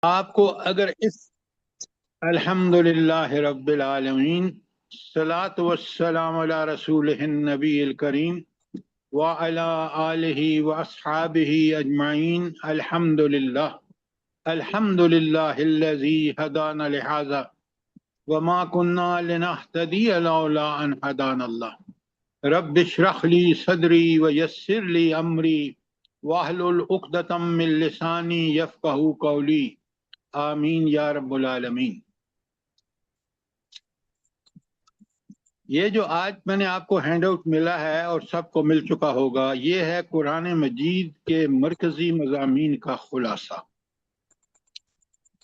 آپ کو اگر اس الحمدللہ رب العالمین الصلاۃ والسلام علی رسولہ النبی الکریم وعلی آلہ واصحابہ اجمعین الحمدللہ الحمدللہ الذی ہدانا لہذا وما كنا لنهتدی لولا ان ہدانا اللہ رب اشرح لی صدری ویسر لی امری واحلل عقدۃ من لسانی یفقہوا قولی آمین یا رب العالمین۔ یہ جو آج میں نے آپ کو ہینڈ آؤٹ ملا ہے اور سب کو مل چکا ہوگا، یہ ہے قرآن مجید کے مرکزی مضامین کا خلاصہ۔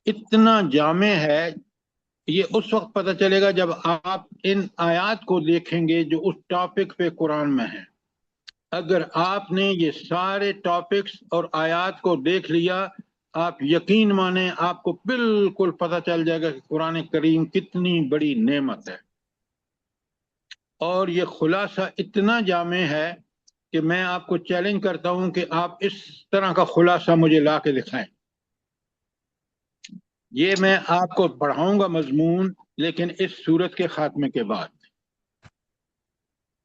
اتنا جامع ہے، یہ اس وقت پتہ چلے گا جب آپ ان آیات کو دیکھیں گے جو اس ٹاپک پہ قرآن میں ہیں۔ اگر آپ نے یہ سارے ٹاپکس اور آیات کو دیکھ لیا، آپ یقین مانیں آپ کو بالکل پتہ چل جائے گا کہ قرآن کریم کتنی بڑی نعمت ہے۔ اور یہ خلاصہ اتنا جامع ہے کہ میں آپ کو چیلنج کرتا ہوں کہ آپ اس طرح کا خلاصہ مجھے لا کے دکھائیں۔ یہ میں آپ کو پڑھاؤں گا مضمون، لیکن اس سورت کے خاتمے کے بعد۔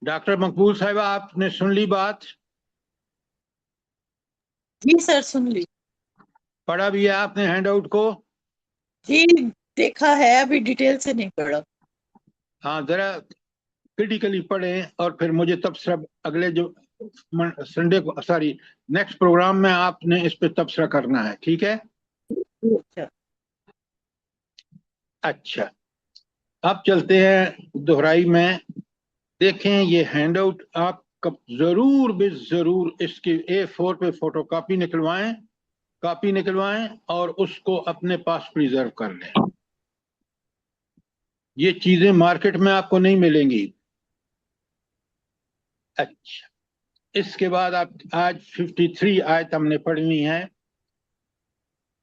ڈاکٹر مقبول صاحبہ، آپ نے سن لی بات؟ جی سر، سن لی۔ پڑھا بھی ہے آپ نے ہینڈ آؤٹ کو؟ جی دیکھا ہے، ابھی ڈیٹیل سے نہیں پڑھا۔ ہاں، ذرا کریٹیکلی پڑھیں اور پھر مجھے تبصرہ اگلے جو سنڈے کو نیکسٹ پروگرام میں آپ نے اس پہ تبصرہ کرنا ہے، ٹھیک ہے؟ اچھا اچھا، اب چلتے ہیں دہرائی میں۔ دیکھیں یہ ہینڈ آؤٹ آپ ضرور بے ضرور اس کی A4 پہ فوٹو کاپی نکلوائیں اور اس کو اپنے پاس پریزرو کر لیں۔ یہ چیزیں مارکیٹ میں آپ کو نہیں ملیں گی۔ اچھا، اس کے بعد آپ آج 53 آیت ہم نے پڑھنی ہے،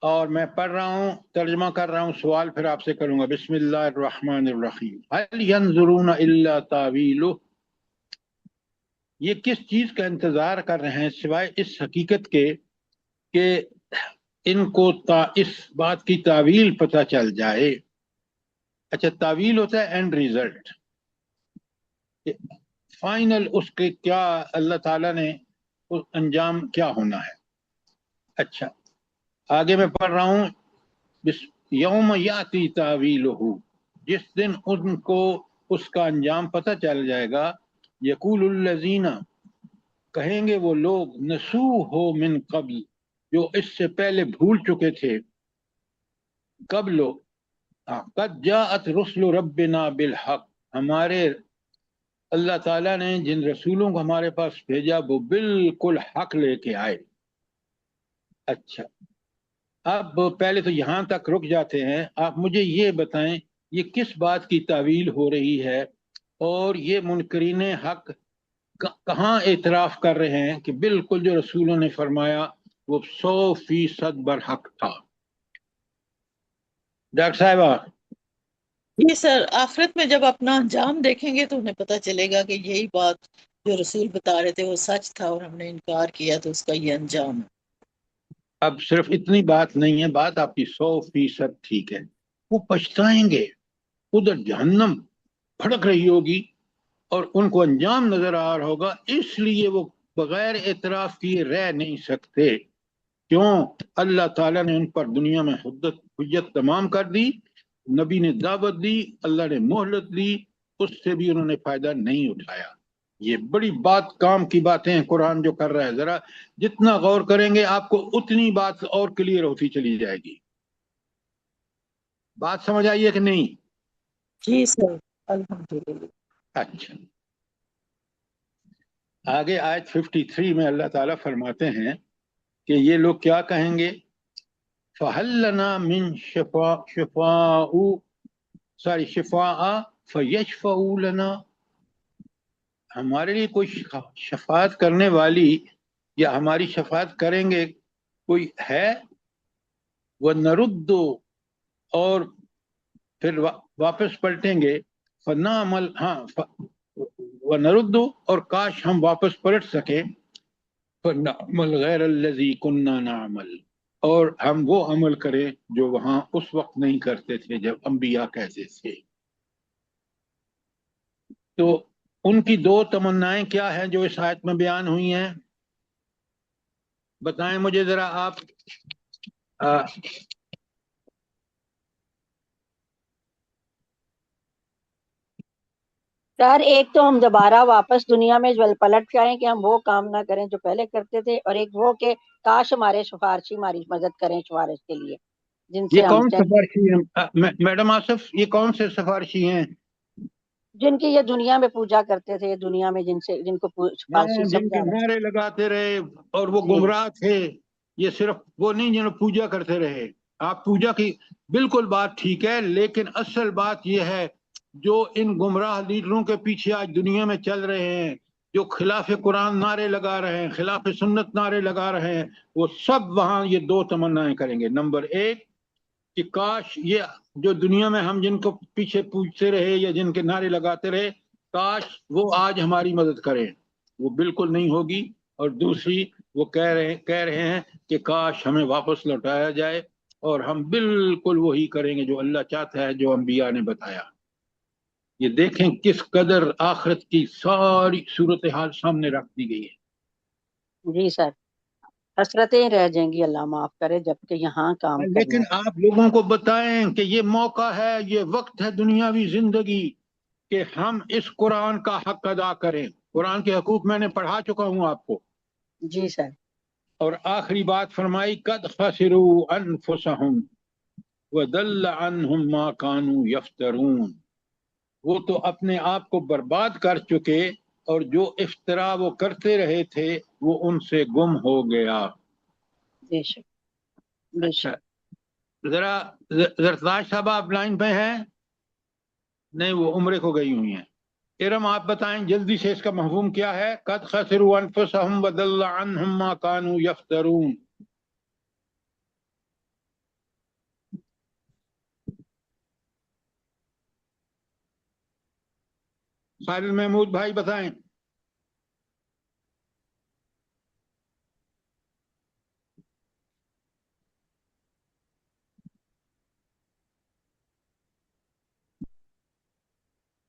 اور میں پڑھ رہا ہوں، ترجمہ کر رہا ہوں، سوال پھر آپ سے کروں گا۔ بسم اللہ الرحمن الرحیم۔ هل ينظرون الا تاویلہ، یہ کس چیز کا انتظار کر رہے ہیں سوائے اس حقیقت کے کہ ان کو اس بات کی تعویل پتہ چل جائے۔ اچھا، تعویل ہوتا ہے اینڈ ریزلٹ، فائنل اس کے کیا اللہ تعالیٰ نے اس انجام کیا ہونا ہے۔ اچھا، آگے میں پڑھ رہا ہوں۔ یوم یاتی تعویلہ، جس دن ان کو اس کا انجام پتہ چل جائے گا۔ یقول الذین، کہیں گے وہ لوگ، نسوہ من قبل، جو اس سے پہلے بھول چکے تھے۔ قبل، قد جاءت رسل ربنا بالحق، ہمارے اللہ تعالیٰ نے جن رسولوں کو ہمارے پاس بھیجا وہ بالکل حق لے کے آئے۔ اچھا، اب پہلے تو یہاں تک رک جاتے ہیں۔ آپ مجھے یہ بتائیں یہ کس بات کی تعویل ہو رہی ہے، اور یہ منکرین حق کہاں اعتراف کر رہے ہیں کہ بالکل جو رسولوں نے فرمایا وہ 100% برحق تھا؟ ڈاکٹر صاحبہ۔ جی سر، آخرت میں جب اپنا انجام دیکھیں گے تو انہیں پتہ چلے گا کہ یہی بات جو رسول بتا رہے تھے وہ سچ تھا اور ہم نے انکار کیا تو اس کا یہ انجام ہے۔ اب صرف اتنی بات نہیں ہے، بات آپ کی 100% ٹھیک ہے۔ وہ پچھتائیں گے، ادھر جہنم بھڑک رہی ہوگی اور ان کو انجام نظر آ رہا ہوگا، اس لیے وہ بغیر اعتراف کیے رہ نہیں سکتے۔ کیوں؟ اللہ تعالیٰ نے ان پر دنیا میں حجت تمام کر دی، نبی نے دعوت دی، اللہ نے مہلت دی، اس سے بھی انہوں نے فائدہ نہیں اٹھایا۔ یہ بڑی بات، کام کی باتیں ہیں قرآن جو کر رہا ہے۔ ذرا جتنا غور کریں گے آپ کو اتنی بات اور کلیئر ہوتی چلی جائے گی۔ بات سمجھ آئی ہے کہ نہیں؟ جی سر، الحمدللہ۔ اچھا، آگے آیت 53 میں اللہ تعالیٰ فرماتے ہیں کہ یہ لوگ کیا کہیں گے؟ فَهَلْ لَنَا مِن شفاء فَيَشْفَعُوا لَنَا، ہمارے لیے کوئی شفاعت کرنے والی یا ہماری شفاعت کریں گے کوئی ہے؟ وَنَرُدُّ، اور پھر واپس پلٹیں گے، فَنَعْمَلْ، وَنَرُدُّ، اور کاش ہم واپس پلٹ سکیں، فَنَعْمَلْ غَيْرَ الَّذِي كُنَّا نَعْمَلْ، اور ہم وہ عمل کریں جو وہاں اس وقت نہیں کرتے تھے جب انبیاء کہتے تھے. تو ان کی دو تمنائیں کیا ہیں جو اس آیت میں بیان ہوئی ہیں؟ بتائیں مجھے ذرا آپ. سر ایک تو ہم دوبارہ واپس دنیا میں پلٹ جائیں کہ ہم وہ کام نہ کریں جو پہلے کرتے تھے، اور ایک وہ کہ کاش ہمارے سفارشی ہماری مدد کریں سفارش کے لیے جن یہ سے ہم کون سفارشی ہیں میڈم آصف؟ یہ کون سے سفارشی ہیں؟ جن کی یہ دنیا میں پوجا کرتے تھے، دنیا میں جن کو سفارشی جن کے سمجھا رہے نعرے لگاتے رہے اور وہ جی گمراہ تھے. یہ صرف وہ نہیں جنہوں پوجا کرتے رہے. آپ پوجا کی بالکل بات ٹھیک ہے، لیکن اصل بات یہ ہے جو ان گمراہ لیڈروں کے پیچھے آج دنیا میں چل رہے ہیں، جو خلاف قرآن نعرے لگا رہے ہیں، خلاف سنت نعرے لگا رہے ہیں، وہ سب وہاں یہ دو تمنائیں کریں گے. نمبر ایک کہ کاش یہ جو دنیا میں ہم جن کو پیچھے پوجتے رہے یا جن کے نعرے لگاتے رہے، کاش وہ آج ہماری مدد کریں. وہ بالکل نہیں ہوگی. اور دوسری وہ کہہ رہے ہیں کہ کاش ہمیں واپس لوٹایا جائے اور ہم بالکل وہی کریں گے جو اللہ چاہتا ہے، جو انبیاء نے بتایا. یہ دیکھیں کس قدر آخرت کی ساری صورتحال سامنے رکھ دی گئی ہے. جی سر، حسرتیں رہ جائیں گی، اللہ معاف کرے، جبکہ یہاں کام کرنا لیکن ہے. آپ لوگوں کو بتائیں کہ یہ موقع ہے، یہ وقت ہے دنیاوی زندگی کہ ہم اس قرآن کا حق ادا کریں. قرآن کے حقوق میں نے پڑھا چکا ہوں آپ کو. جی سر. اور آخری بات فرمائی قد خسروا انفسهم وضل عنهم ما كانوا يفترون. وہ تو اپنے آپ کو برباد کر چکے اور جو افترا وہ کرتے رہے تھے وہ ان سے گم ہو گیا. بے شک بے اچھا، شک. ذرا زرتاج صاحب آپ لائن پہ ہیں؟ نہیں، وہ عمرے کو گئی ہوئی ہیں. ارم آپ بتائیں جلدی سے اس کا مفہوم کیا ہے؟ قد خسروا انفسهم وضل عنهم ما كانوا يفترون. خالد محمود بھائی بتائیں.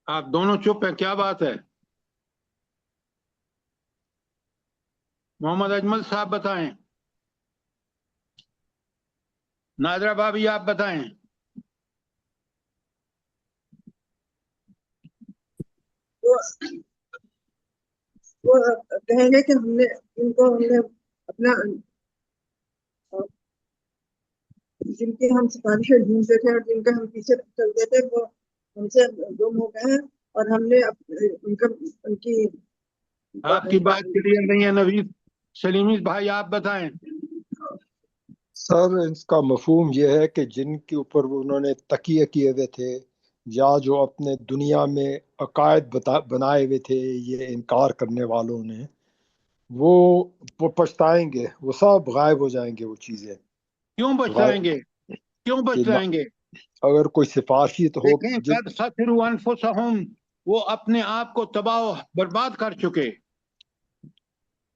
آپ دونوں چپ ہیں، کیا بات ہے؟ محمد اجمل صاحب بتائیں. نادرہ بھابھی آپ بتائیں. وہ کہیں گے کہ ہم نے اپنا جن کی ہم سفارشیں ڈھونڈتے تھے اور جن کا ہم پیچھے چلتے تھے وہ ہم سے گم ہو گئے ہیں، اور ہم نے ان کی آپ کی بات کلیئر نہیں ہے نوید سلیمی بھائی، آپ بتائیں. سر اس کا مفہوم یہ ہے کہ جن کے اوپر انہوں نے تکیے کیے ہوئے تھے یا جو اپنے دنیا میں عقائد بنائے ہوئے تھے یہ انکار کرنے والوں نے، وہ پچھتائیں گے، وہ سب غائب ہو جائیں گے. وہ چیزیں کیوں بچائیں گے؟ کیوں کہ بچائیں گے؟ اگر کوئی سفارشی تو ہو دیکھیں قد خسروا انفسهم، وہ اپنے آپ کو تباہ و برباد کر چکے.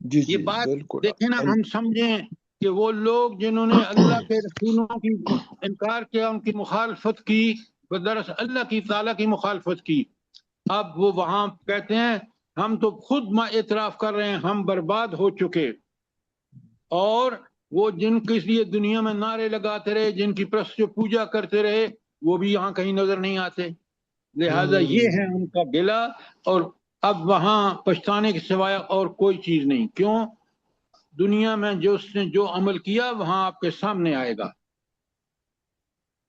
جی یہ جی بات بالکل. دیکھیں نا، ہم سمجھیں کہ وہ لوگ جنہوں نے اللہ کے رسولوں کی انکار کیا، ان کی مخالفت کی، دراصل اللہ کی تعالیٰ کی مخالفت کی. اب وہ وہاں کہتے ہیں ہم تو خود اعتراف کر رہے ہیں ہم برباد ہو چکے. اور وہ جن کے لیے دنیا میں نعرے لگاتے رہے، جن کی پرست پوجا کرتے رہے، وہ بھی یہاں کہیں نظر نہیں آتے. لہذا یہ ہے ان کا گلہ، اور اب وہاں پچھتانے کے سوائے اور کوئی چیز نہیں. کیوں؟ دنیا میں اس نے جو عمل کیا وہاں آپ کے سامنے آئے گا.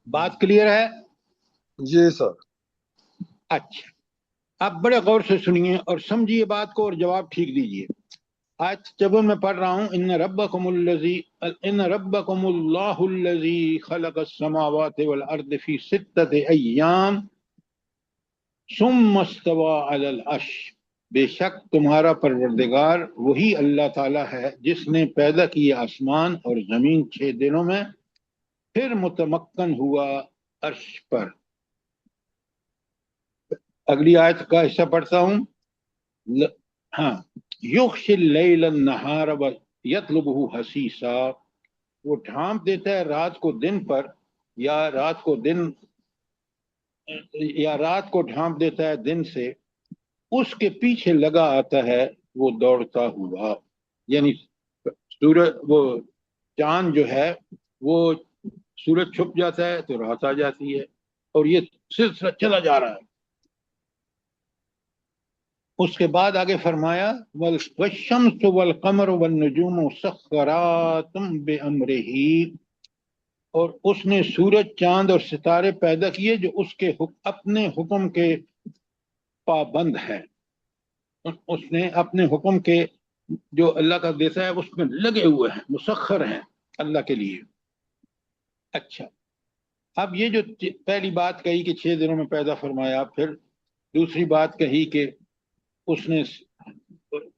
بات کلیئر ہے؟ جی سر. اچھا، اب بڑے غور سے سنیے اور سمجھیے بات کو اور جواب ٹھیک دیجیے. آج جب میں پڑھ رہا ہوں ان ربکم اللہ الذی خلق السماوات والارض فی 6 ایام ثم استوى علی العرش، بے شک تمہارا پروردگار وہی اللہ تعالیٰ ہے جس نے پیدا کیا آسمان اور زمین 6 دنوں میں، پھر متمکن ہوا عرش پر. اگلی آیت کا حصہ پڑھتا ہوں. ہاں، یغشی اللیل النہار یطلبہ حثیثا، وہ ڈھانپ دیتا ہے رات کو دن پر، یا رات کو دن، یا رات کو ڈھانپ دیتا ہے دن سے، اس کے پیچھے لگا آتا ہے وہ دوڑتا ہوا. یعنی سورج، وہ چاند جو ہے وہ سورج چھپ جاتا ہے تو رات آ جاتی ہے، اور یہ سلسلہ چلا جا رہا ہے. اس کے بعد آگے فرمایا والشمس والقمر والنجوم مسخرات بامرہ، اور اس نے سورج، چاند اور ستارے پیدا کیے جو اس کے اپنے حکم کے پابند ہیں. اس نے اپنے حکم کے جو اللہ کا دیتا ہے اس میں لگے ہوئے ہیں، مسخر ہیں اللہ کے لیے. اچھا، اب یہ جو پہلی بات کہی کہ 6 دنوں میں پیدا فرمایا، پھر دوسری بات کہی کہ اس نے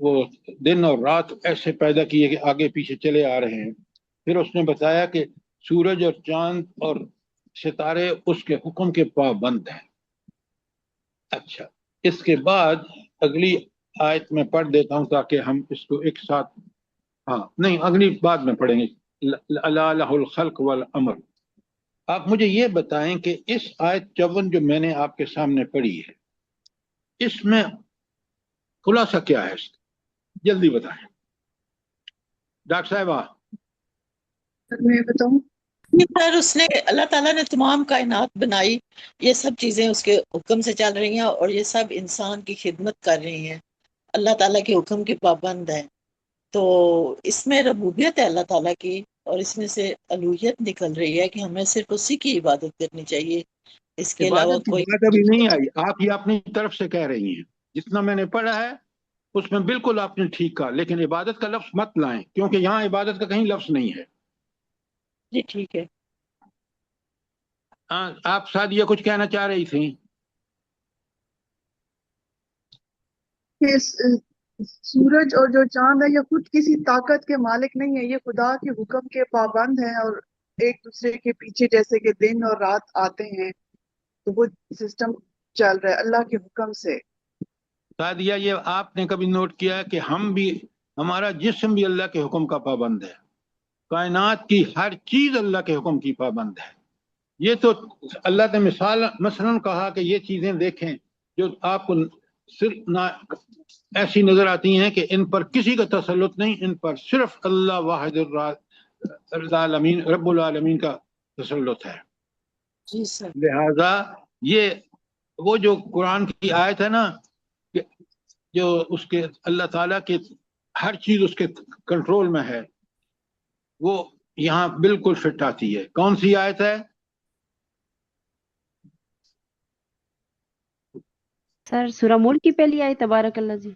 وہ دن اور رات ایسے پیدا کیے کہ آگے پیچھے چلے آ رہے ہیں. پھر اس نے بتایا کہ سورج اور چاند اور ستارے اس کے حکم کے پابند ہیں. اچھا، اس کے بعد اگلی آیت میں پڑھ دیتا ہوں تاکہ ہم اس کو ایک ساتھ، ہاں نہیں اگلی بعد میں پڑھیں گے. الا لہ الخلق والامر. آپ مجھے یہ بتائیں کہ اس آیت 54 جو میں نے آپ کے سامنے پڑھی ہے، اس میں خلاصہ کیا ہے اس کا؟ جلدی بتائیں ڈاکٹر صاحبہ. میں بتاؤں؟ سر اس نے، اللہ تعالیٰ نے تمام کائنات بنائی، یہ سب چیزیں اس کے حکم سے چل رہی ہیں، اور یہ سب انسان کی خدمت کر رہی ہیں، اللہ تعالیٰ کے حکم کے پابند ہیں. تو اس میں ربوبیت ہے اللہ تعالیٰ کی، اور اس میں سے الوہیت نکل رہی ہے کہ ہمیں صرف اسی کی عبادت کرنی چاہیے، اس کے علاوہ عبادت کی کوئی. بات ابھی نہیں آئی، آپ یہ اپنی طرف سے کہہ رہی ہیں. جتنا میں نے پڑھا ہے اس میں بالکل آپ نے ٹھیک کہا، لیکن عبادت کا لفظ مت لائیں کیونکہ یہاں عبادت کا کہیں لفظ نہیں ہے. جی ٹھیک ہے. آپ سعدیہ کچھ کہنا چاہ رہی تھیں؟ کہ سورج اور جو چاند ہے یہ خود کسی طاقت کے مالک نہیں ہے، یہ خدا کے حکم کے پابند ہیں، اور ایک دوسرے کے پیچھے جیسے کہ دن اور رات آتے ہیں تو وہ سسٹم چل رہا ہے اللہ کے حکم سے. سعدیہ، یہ آپ نے کبھی نوٹ کیا ہے کہ ہم بھی، ہمارا جسم بھی اللہ کے حکم کا پابند ہے، کائنات کی ہر چیز اللہ کے حکم کی پابند ہے. یہ تو اللہ نے مثلا کہا کہ یہ چیزیں دیکھیں جو آپ کو صرف ایسی نظر آتی ہیں کہ ان پر کسی کا تسلط نہیں، ان پر صرف اللہ واحد العالمین رب العالمین کا تسلط ہے. جی سر. لہذا یہ وہ جو قرآن کی آیت ہے نا کہ جو اس کے اللہ تعالیٰ کے ہر چیز اس کے کنٹرول میں ہے، وہ یہاں بالکل فٹ آتی ہے. کون سی آیت ہے؟ سر سورہ ملک کی پہلی آیت تبارک اللہ جی.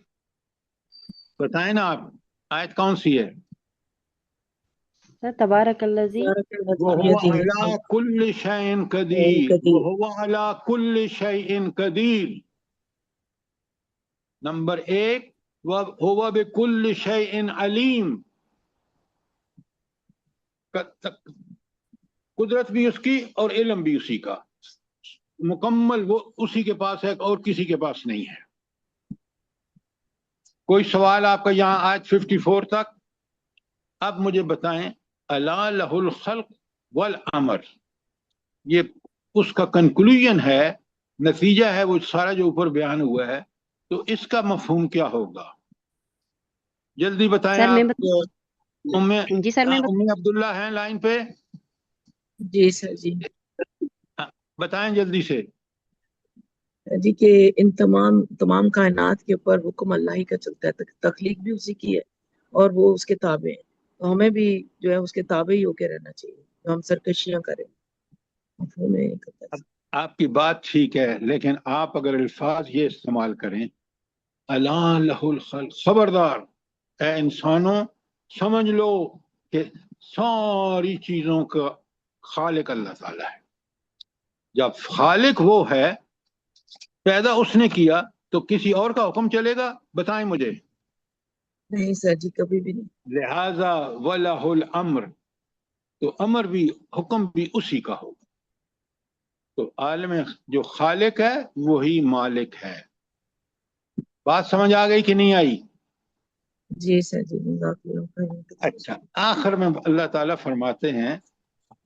بتائیں نا آپ، آیت کون سی ہے؟ سر تبارک اللہ جی. وَهُوَ عَلَىٰ كُلِّ شَيْءٍ قَدِيرٌ وَهُوَ عَلَىٰ كُلِّ شَيْءٍ قَدِيرٌ. نمبر 1 وَهُوَ بِكُلِّ شَيْءٍ عَلِيمٌ. قدرت بھی اس کی اور علم بھی اسی کا، مکمل وہ اسی کے پاس ہے اور کسی کے پاس نہیں ہے. کوئی سوال آپ کا یہاں آیت 54 تک؟ اب مجھے بتائیں الا لہ الخلق والامر، یہ اس کا کنکلوژن ہے، نتیجہ ہے وہ سارا جو اوپر بیان ہوا ہے. تو اس کا مفہوم کیا ہوگا؟ جلدی بتائیں. سر میں آپ جی سر میں ام عبداللہ ہیں لائن پہ؟ جی سر. جی بتائیں جلدی سے. جی کہ ان تمام کائنات کے اوپر حکم اللہ ہی کا چلتا ہے، تخلیق بھی اسی کی ہے اور وہ اس کے تابع ہیں، تو ہمیں بھی جو ہے اس کے تابع ہی ہو کے رہنا چاہیے، تو ہم سرکشیاں کریں. مفہوم ہے آپ کی بات ٹھیک ہے، لیکن آپ اگر الفاظ یہ استعمال کریں الا لہ الخلق، خبردار اے انسانوں سمجھ لو کہ ساری چیزوں کا خالق اللہ تعالیٰ ہے. جب خالق وہ ہے، پیدا اس نے کیا، تو کسی اور کا حکم چلے گا؟ بتائیں مجھے. نہیں سر جی، کبھی بھی نہیں. لہذا وَلَهُ الْأَمْرُ، تو امر بھی حکم بھی اسی کا ہوگا. تو عالم جو خالق ہے وہی مالک ہے. بات سمجھ آ گئی کہ نہیں آئی؟ جی سر جی، جزاک اللہ خیر۔ اچھا، آخر میں اللہ تعالیٰ فرماتے ہیں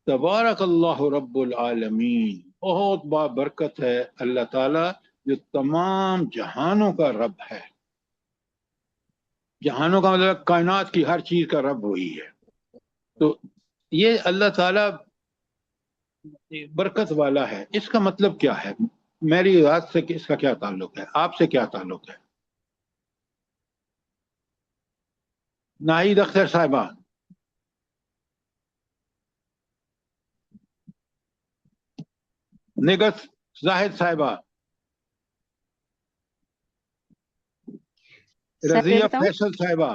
تبارک اللہ رب العالمین، بہت بابرکت ہے اللہ تعالیٰ جو تمام جہانوں کا رب ہے۔ جہانوں کا مطلب کائنات کی ہر چیز کا رب وہی ہے۔ تو یہ اللہ تعالیٰ برکت والا ہے، اس کا مطلب کیا ہے؟ میری بات سے اس کا کیا تعلق ہے؟ آپ سے کیا تعلق ہے؟ ناہید اختر صاحبہ، نگت زاہد صاحبہ، سر میں رضیہ بتاؤں؟ فیصل صاحبہ،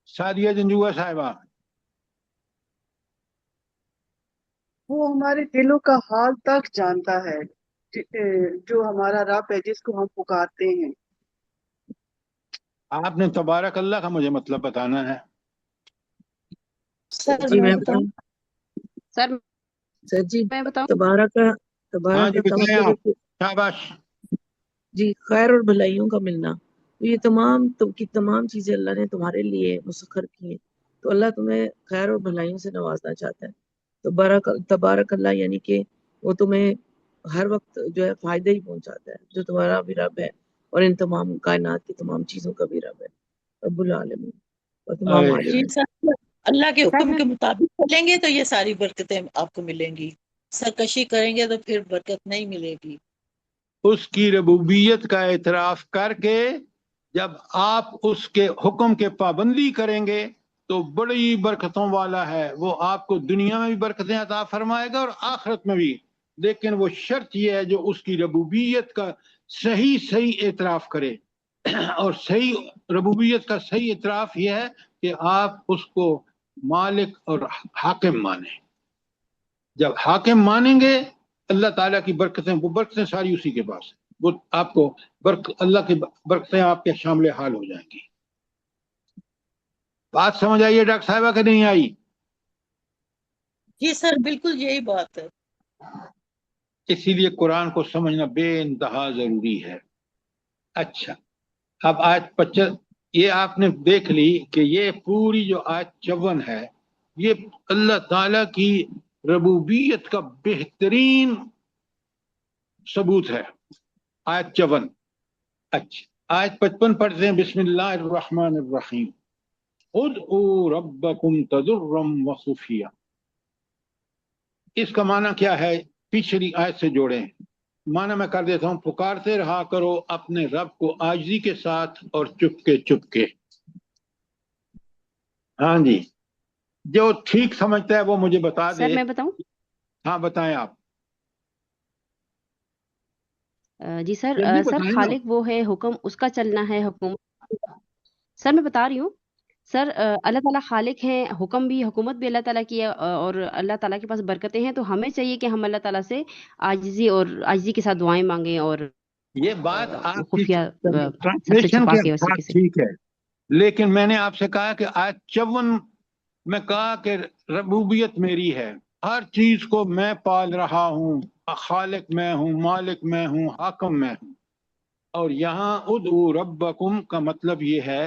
سعدیہ جنجوعہ صاحبہ۔ وہ ہمارے دلوں کا حال تک جانتا ہے، جو ہمارا رب ہے جس کو ہم پکارتے ہیں۔ آپ نے تبارک اللہ کا مجھے مطلب بتانا ہے۔ سر جی میں میں بتاؤں؟ سر سر جی، میں بتاؤں؟ تبارک ہاں جی، کا بتائیں مطلب ہے آپ، کہ شاباش۔ جی خیر اور بھلائیوں کا ملنا۔ تو یہ تمام چیزیں اللہ نے تمہارے لیے مسخر کی ہیں، تو اللہ تمہیں خیر اور بھلائیوں سے نوازنا چاہتا ہے۔ تو تبارک اللہ یعنی کہ وہ تمہیں ہر وقت جو ہے فائدہ ہی پہنچاتا ہے، جو تمہارا بھی رب ہے اور ان تمام کائنات کی تمام چیزوں کا بھی رب ہے، رب العالمین اور تمام اے، جی عالمین۔ سر، اللہ کے سر حکم میں کے مطابق چلیں گے تو یہ ساری برکتیں آپ کو ملیں گی، سرکشی کریں گے تو پھر برکت نہیں ملے گی۔ اس کی ربوبیت کا اعتراف کر کے جب آپ اس کے حکم کے پابندی کریں گے تو بڑی برکتوں والا ہے، وہ آپ کو دنیا میں بھی برکتیں عطا فرمائے گا اور آخرت میں بھی، لیکن وہ شرط یہ ہے جو اس کی ربوبیت کا صحیح اعتراف کرے۔ اور صحیح ربوبیت کا صحیح اعتراف یہ ہے کہ آپ اس کو مالک اور حاکم مانیں۔ جب حاکم مانیں گے اللہ تعالیٰ کی برکتیں، وہ برکتیں ساری اسی کے پاس ہیں، وہ آپ کو اللہ کی برکتیں آپ کے شامل حال ہو جائیں گی۔ بات سمجھ آئیے ڈاکٹر صاحبہ کہ نہیں آئی؟ جی سر، بالکل یہی بات ہے۔ اسی لیے قرآن کو سمجھنا بے انتہا ضروری ہے۔ اچھا، اب آیت 25 یہ آپ نے دیکھ لی کہ یہ پوری جو آیت 54 ہے یہ اللہ تعالیٰ کی ربوبیت کا بہترین ثبوت ہے۔ آیت 54۔ اچھا، آیت 55 پڑھتے ہیں۔ بسم اللہ الرحمن الرحیم، ادعوا ربکم تضرعا وخفیا۔ اس کا معنی کیا ہے؟ پچھلی آیت سے جوڑیں۔ معنی میں کر دیتا ہوں، پکارتے رہا کرو اپنے رب کو عاجزی کے ساتھ اور چپ کے۔ ہاں جی، جو ٹھیک سمجھتا ہے وہ مجھے بتا دے۔ سر میں بتاؤں؟ ہاں بتائیں آپ۔ جی سر، جلدی سر بتائیں نا۔ خالق وہ ہے، حکم اس کا چلنا ہے، حکومت۔ سر میں بتا رہی ہوں سر، اللہ تعالیٰ خالق ہیں، حکم بھی حکومت بھی اللہ تعالیٰ کی ہے، اور اللہ تعالیٰ کے پاس برکتیں ہیں، تو ہمیں چاہیے کہ ہم اللہ تعالیٰ سے عاجزی کے ساتھ دعائیں مانگیں، اور یہ بات آپ کی خفیہ سب سے ٹرانسلیشن چھپا کے کے اسی ساتھ کے سے۔ ٹھیک ہے، لیکن میں نے آپ سے کہا کہ آیت 54 میں کہا کہ ربوبیت میری ہے، ہر چیز کو میں پال رہا ہوں، خالق میں ہوں، مالک میں ہوں، حاکم میں ہوں۔ اور یہاں ادعوا ربکم کا مطلب یہ ہے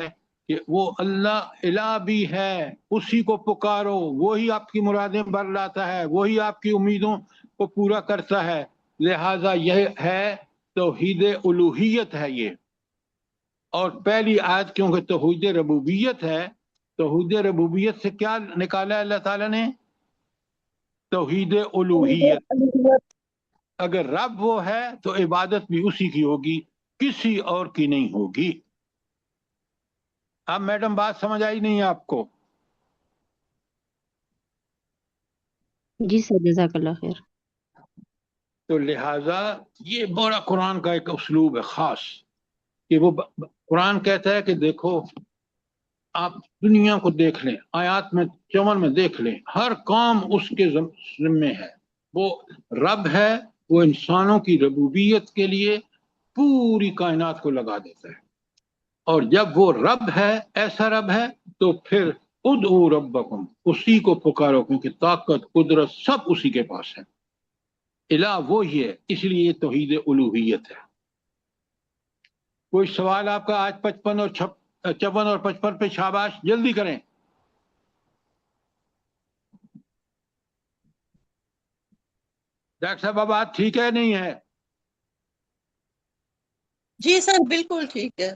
کہ وہ اللہ الہ بھی ہے، اسی کو پکارو، وہی آپ کی مرادیں بر لاتا ہے، وہی آپ کی امیدوں کو پورا کرتا ہے۔ لہذا یہ ہے توحید الوہیت ہے یہ۔ اور پہلی آیت کیونکہ توحید ربوبیت ہے، توحید ربوبیت سے کیا نکالا اللہ تعالیٰ نے؟ توحید الوہیت۔ اگر رب وہ ہے تو عبادت بھی اسی کی ہوگی، کسی اور کی نہیں ہوگی۔ اب میڈم بات سمجھ آئی نہیں آپ کو؟ جی سر، جزاک اللہ خیر۔ تو لہٰذا یہ بڑا قرآن کا ایک اسلوب ہے خاص، کہ وہ قرآن کہتا ہے کہ دیکھو آپ دنیا کو دیکھ لیں، آیات میں 54 میں دیکھ لیں، ہر کام اس کے ذمے ہے، وہ رب ہے، وہ انسانوں کی ربوبیت کے لیے پوری کائنات کو لگا دیتا ہے۔ اور جب وہ رب ہے، ایسا رب ہے، تو پھر ادعوا ربکم، اسی کو پکارو، کیونکہ طاقت قدرت سب اسی کے پاس ہے۔ الہ وہی ہے، اس لیے یہ توحید الوہیت ہے۔ کوئی سوال آپ کا آج 55 اور 54 اور 55 پہ؟ شاباش، جلدی کریں۔ ڈاکٹر صاحب اب بات ٹھیک ہے نہیں ہے؟ جی سر بالکل ٹھیک ہے، ہاں،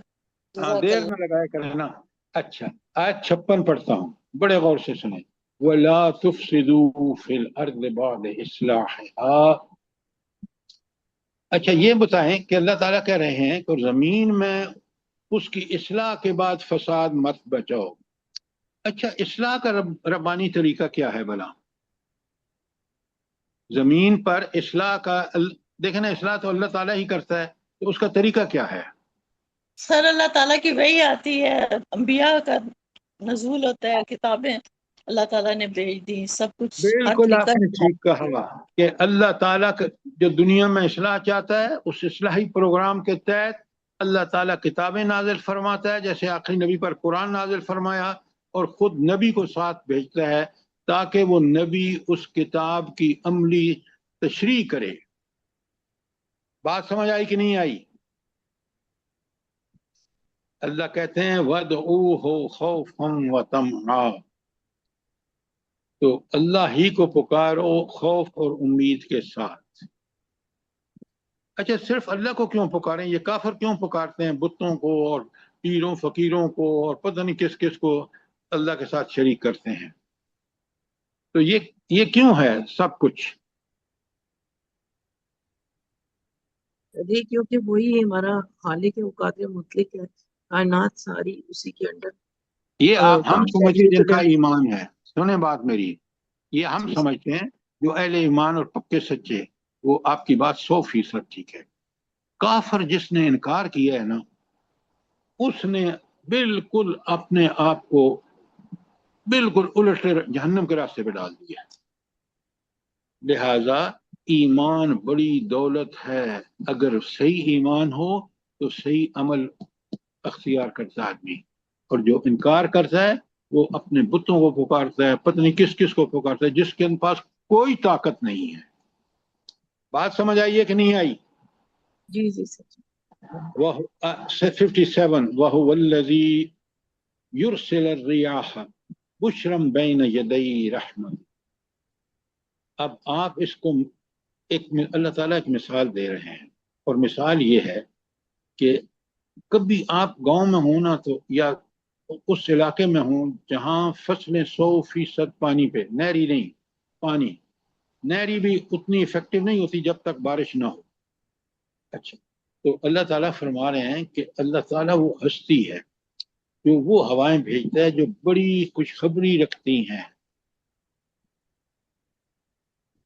جزاک دیر اللہ۔ میں لگایا کریں نا۔ اچھا، آج 56 پڑھتا ہوں، بڑے غور سے سنیں۔ وَلَا تُفْسِدُوا فِي الْأَرْضِ بَعْدَ إِصْلَاحِهَا۔ اچھا یہ بتائیں کہ اللہ تعالیٰ کہہ رہے ہیں کہ زمین میں اس کی اصلاح کے بعد فساد مت بچاؤ۔ اچھا، اصلاح کا ربانی طریقہ کیا ہے بھلا؟ زمین پر اصلاح کا دیکھیں نا، اصلاح تو اللہ تعالیٰ ہی کرتا ہے، تو اس کا طریقہ کیا ہے؟ سر اللہ تعالیٰ کی وحی آتی ہے، انبیاء کا نزول ہوتا ہے، کتابیں اللہ تعالیٰ نے بھیج دی، سب کچھ ہر بالکل طریقہ آپ نے ٹھیک کہا کہ اللہ تعالیٰ جو دنیا میں اصلاح چاہتا ہے، اس اصلاحی پروگرام کے تحت اللہ تعالیٰ کتابیں نازل فرماتا ہے، جیسے آخری نبی پر قرآن نازل فرمایا، اور خود نبی کو ساتھ بھیجتا ہے تاکہ وہ نبی اس کتاب کی عملی تشریح کرے۔ بات سمجھ آئی کہ نہیں آئی؟ اللہ کہتے ہیں وَادْعُوهُ خَوْفًا وَطَمْعًا، تو اللہ ہی کو پکارو خوف اور امید کے ساتھ۔ اچھا، صرف اللہ کو کیوں پکاریں؟ یہ کافر کیوں پکارتے ہیں بتوں کو اور پیروں فقیروں کو اور پتہ نہیں کس کس کو اللہ کے ساتھ شریک کرتے ہیں؟ تو یہ کیوں ہے سب کچھ؟ جی کیونکہ وہی ہمارا خالق ہے، وہ قادر مطلق ہے، کائنات ساری اسی کے انڈر یہ ہم سمجھتے بادشاہی جن کا جو ہے۔ ایمان ہے، سنیں بات میری، یہ ہم جی سمجھتے ہیں جو اہل ایمان اور پکے سچے، وہ آپ کی بات 100% ٹھیک ہے۔ کافر جس نے انکار کیا ہے نا، اس نے بالکل اپنے آپ کو بالکل الٹ جہنم کے راستے پہ ڈال دیا۔ لہذا ایمان بڑی دولت ہے، اگر صحیح ایمان ہو تو صحیح عمل اختیار کرتا آدمی، اور جو انکار کرتا ہے وہ اپنے بتوں کو پکارتا ہے، پتہ نہیں کس کس کو پکارتا ہے، جس کے پاس کوئی طاقت نہیں ہے۔ بات سمجھ آئی ہے کہ نہیں آئی؟ جی جی سر۔ 57 وَهُوَ الَّذِي يُرْسِلَ الرِّيَاحَ بُشْرًا بَيْنَ يَدَيْ رَحْمَتِهِ۔ اب آپ اس کو اللہ تعالیٰ ایک مثال دے رہے ہیں، اور مثال یہ ہے کہ کبھی آپ گاؤں میں ہوں نا، تو یا اس علاقے میں ہوں جہاں فصلیں 100% پانی پہ، نہری نہیں، پانی، نہری بھی اتنی افیکٹو نہیں ہوتی جب تک بارش نہ ہو۔ اچھا، تو اللہ تعالیٰ فرما رہے ہیں کہ اللہ تعالیٰ وہ ہستی ہے جو وہ ہوائیں بھیجتا ہے جو بڑی خوشخبری رکھتی ہیں،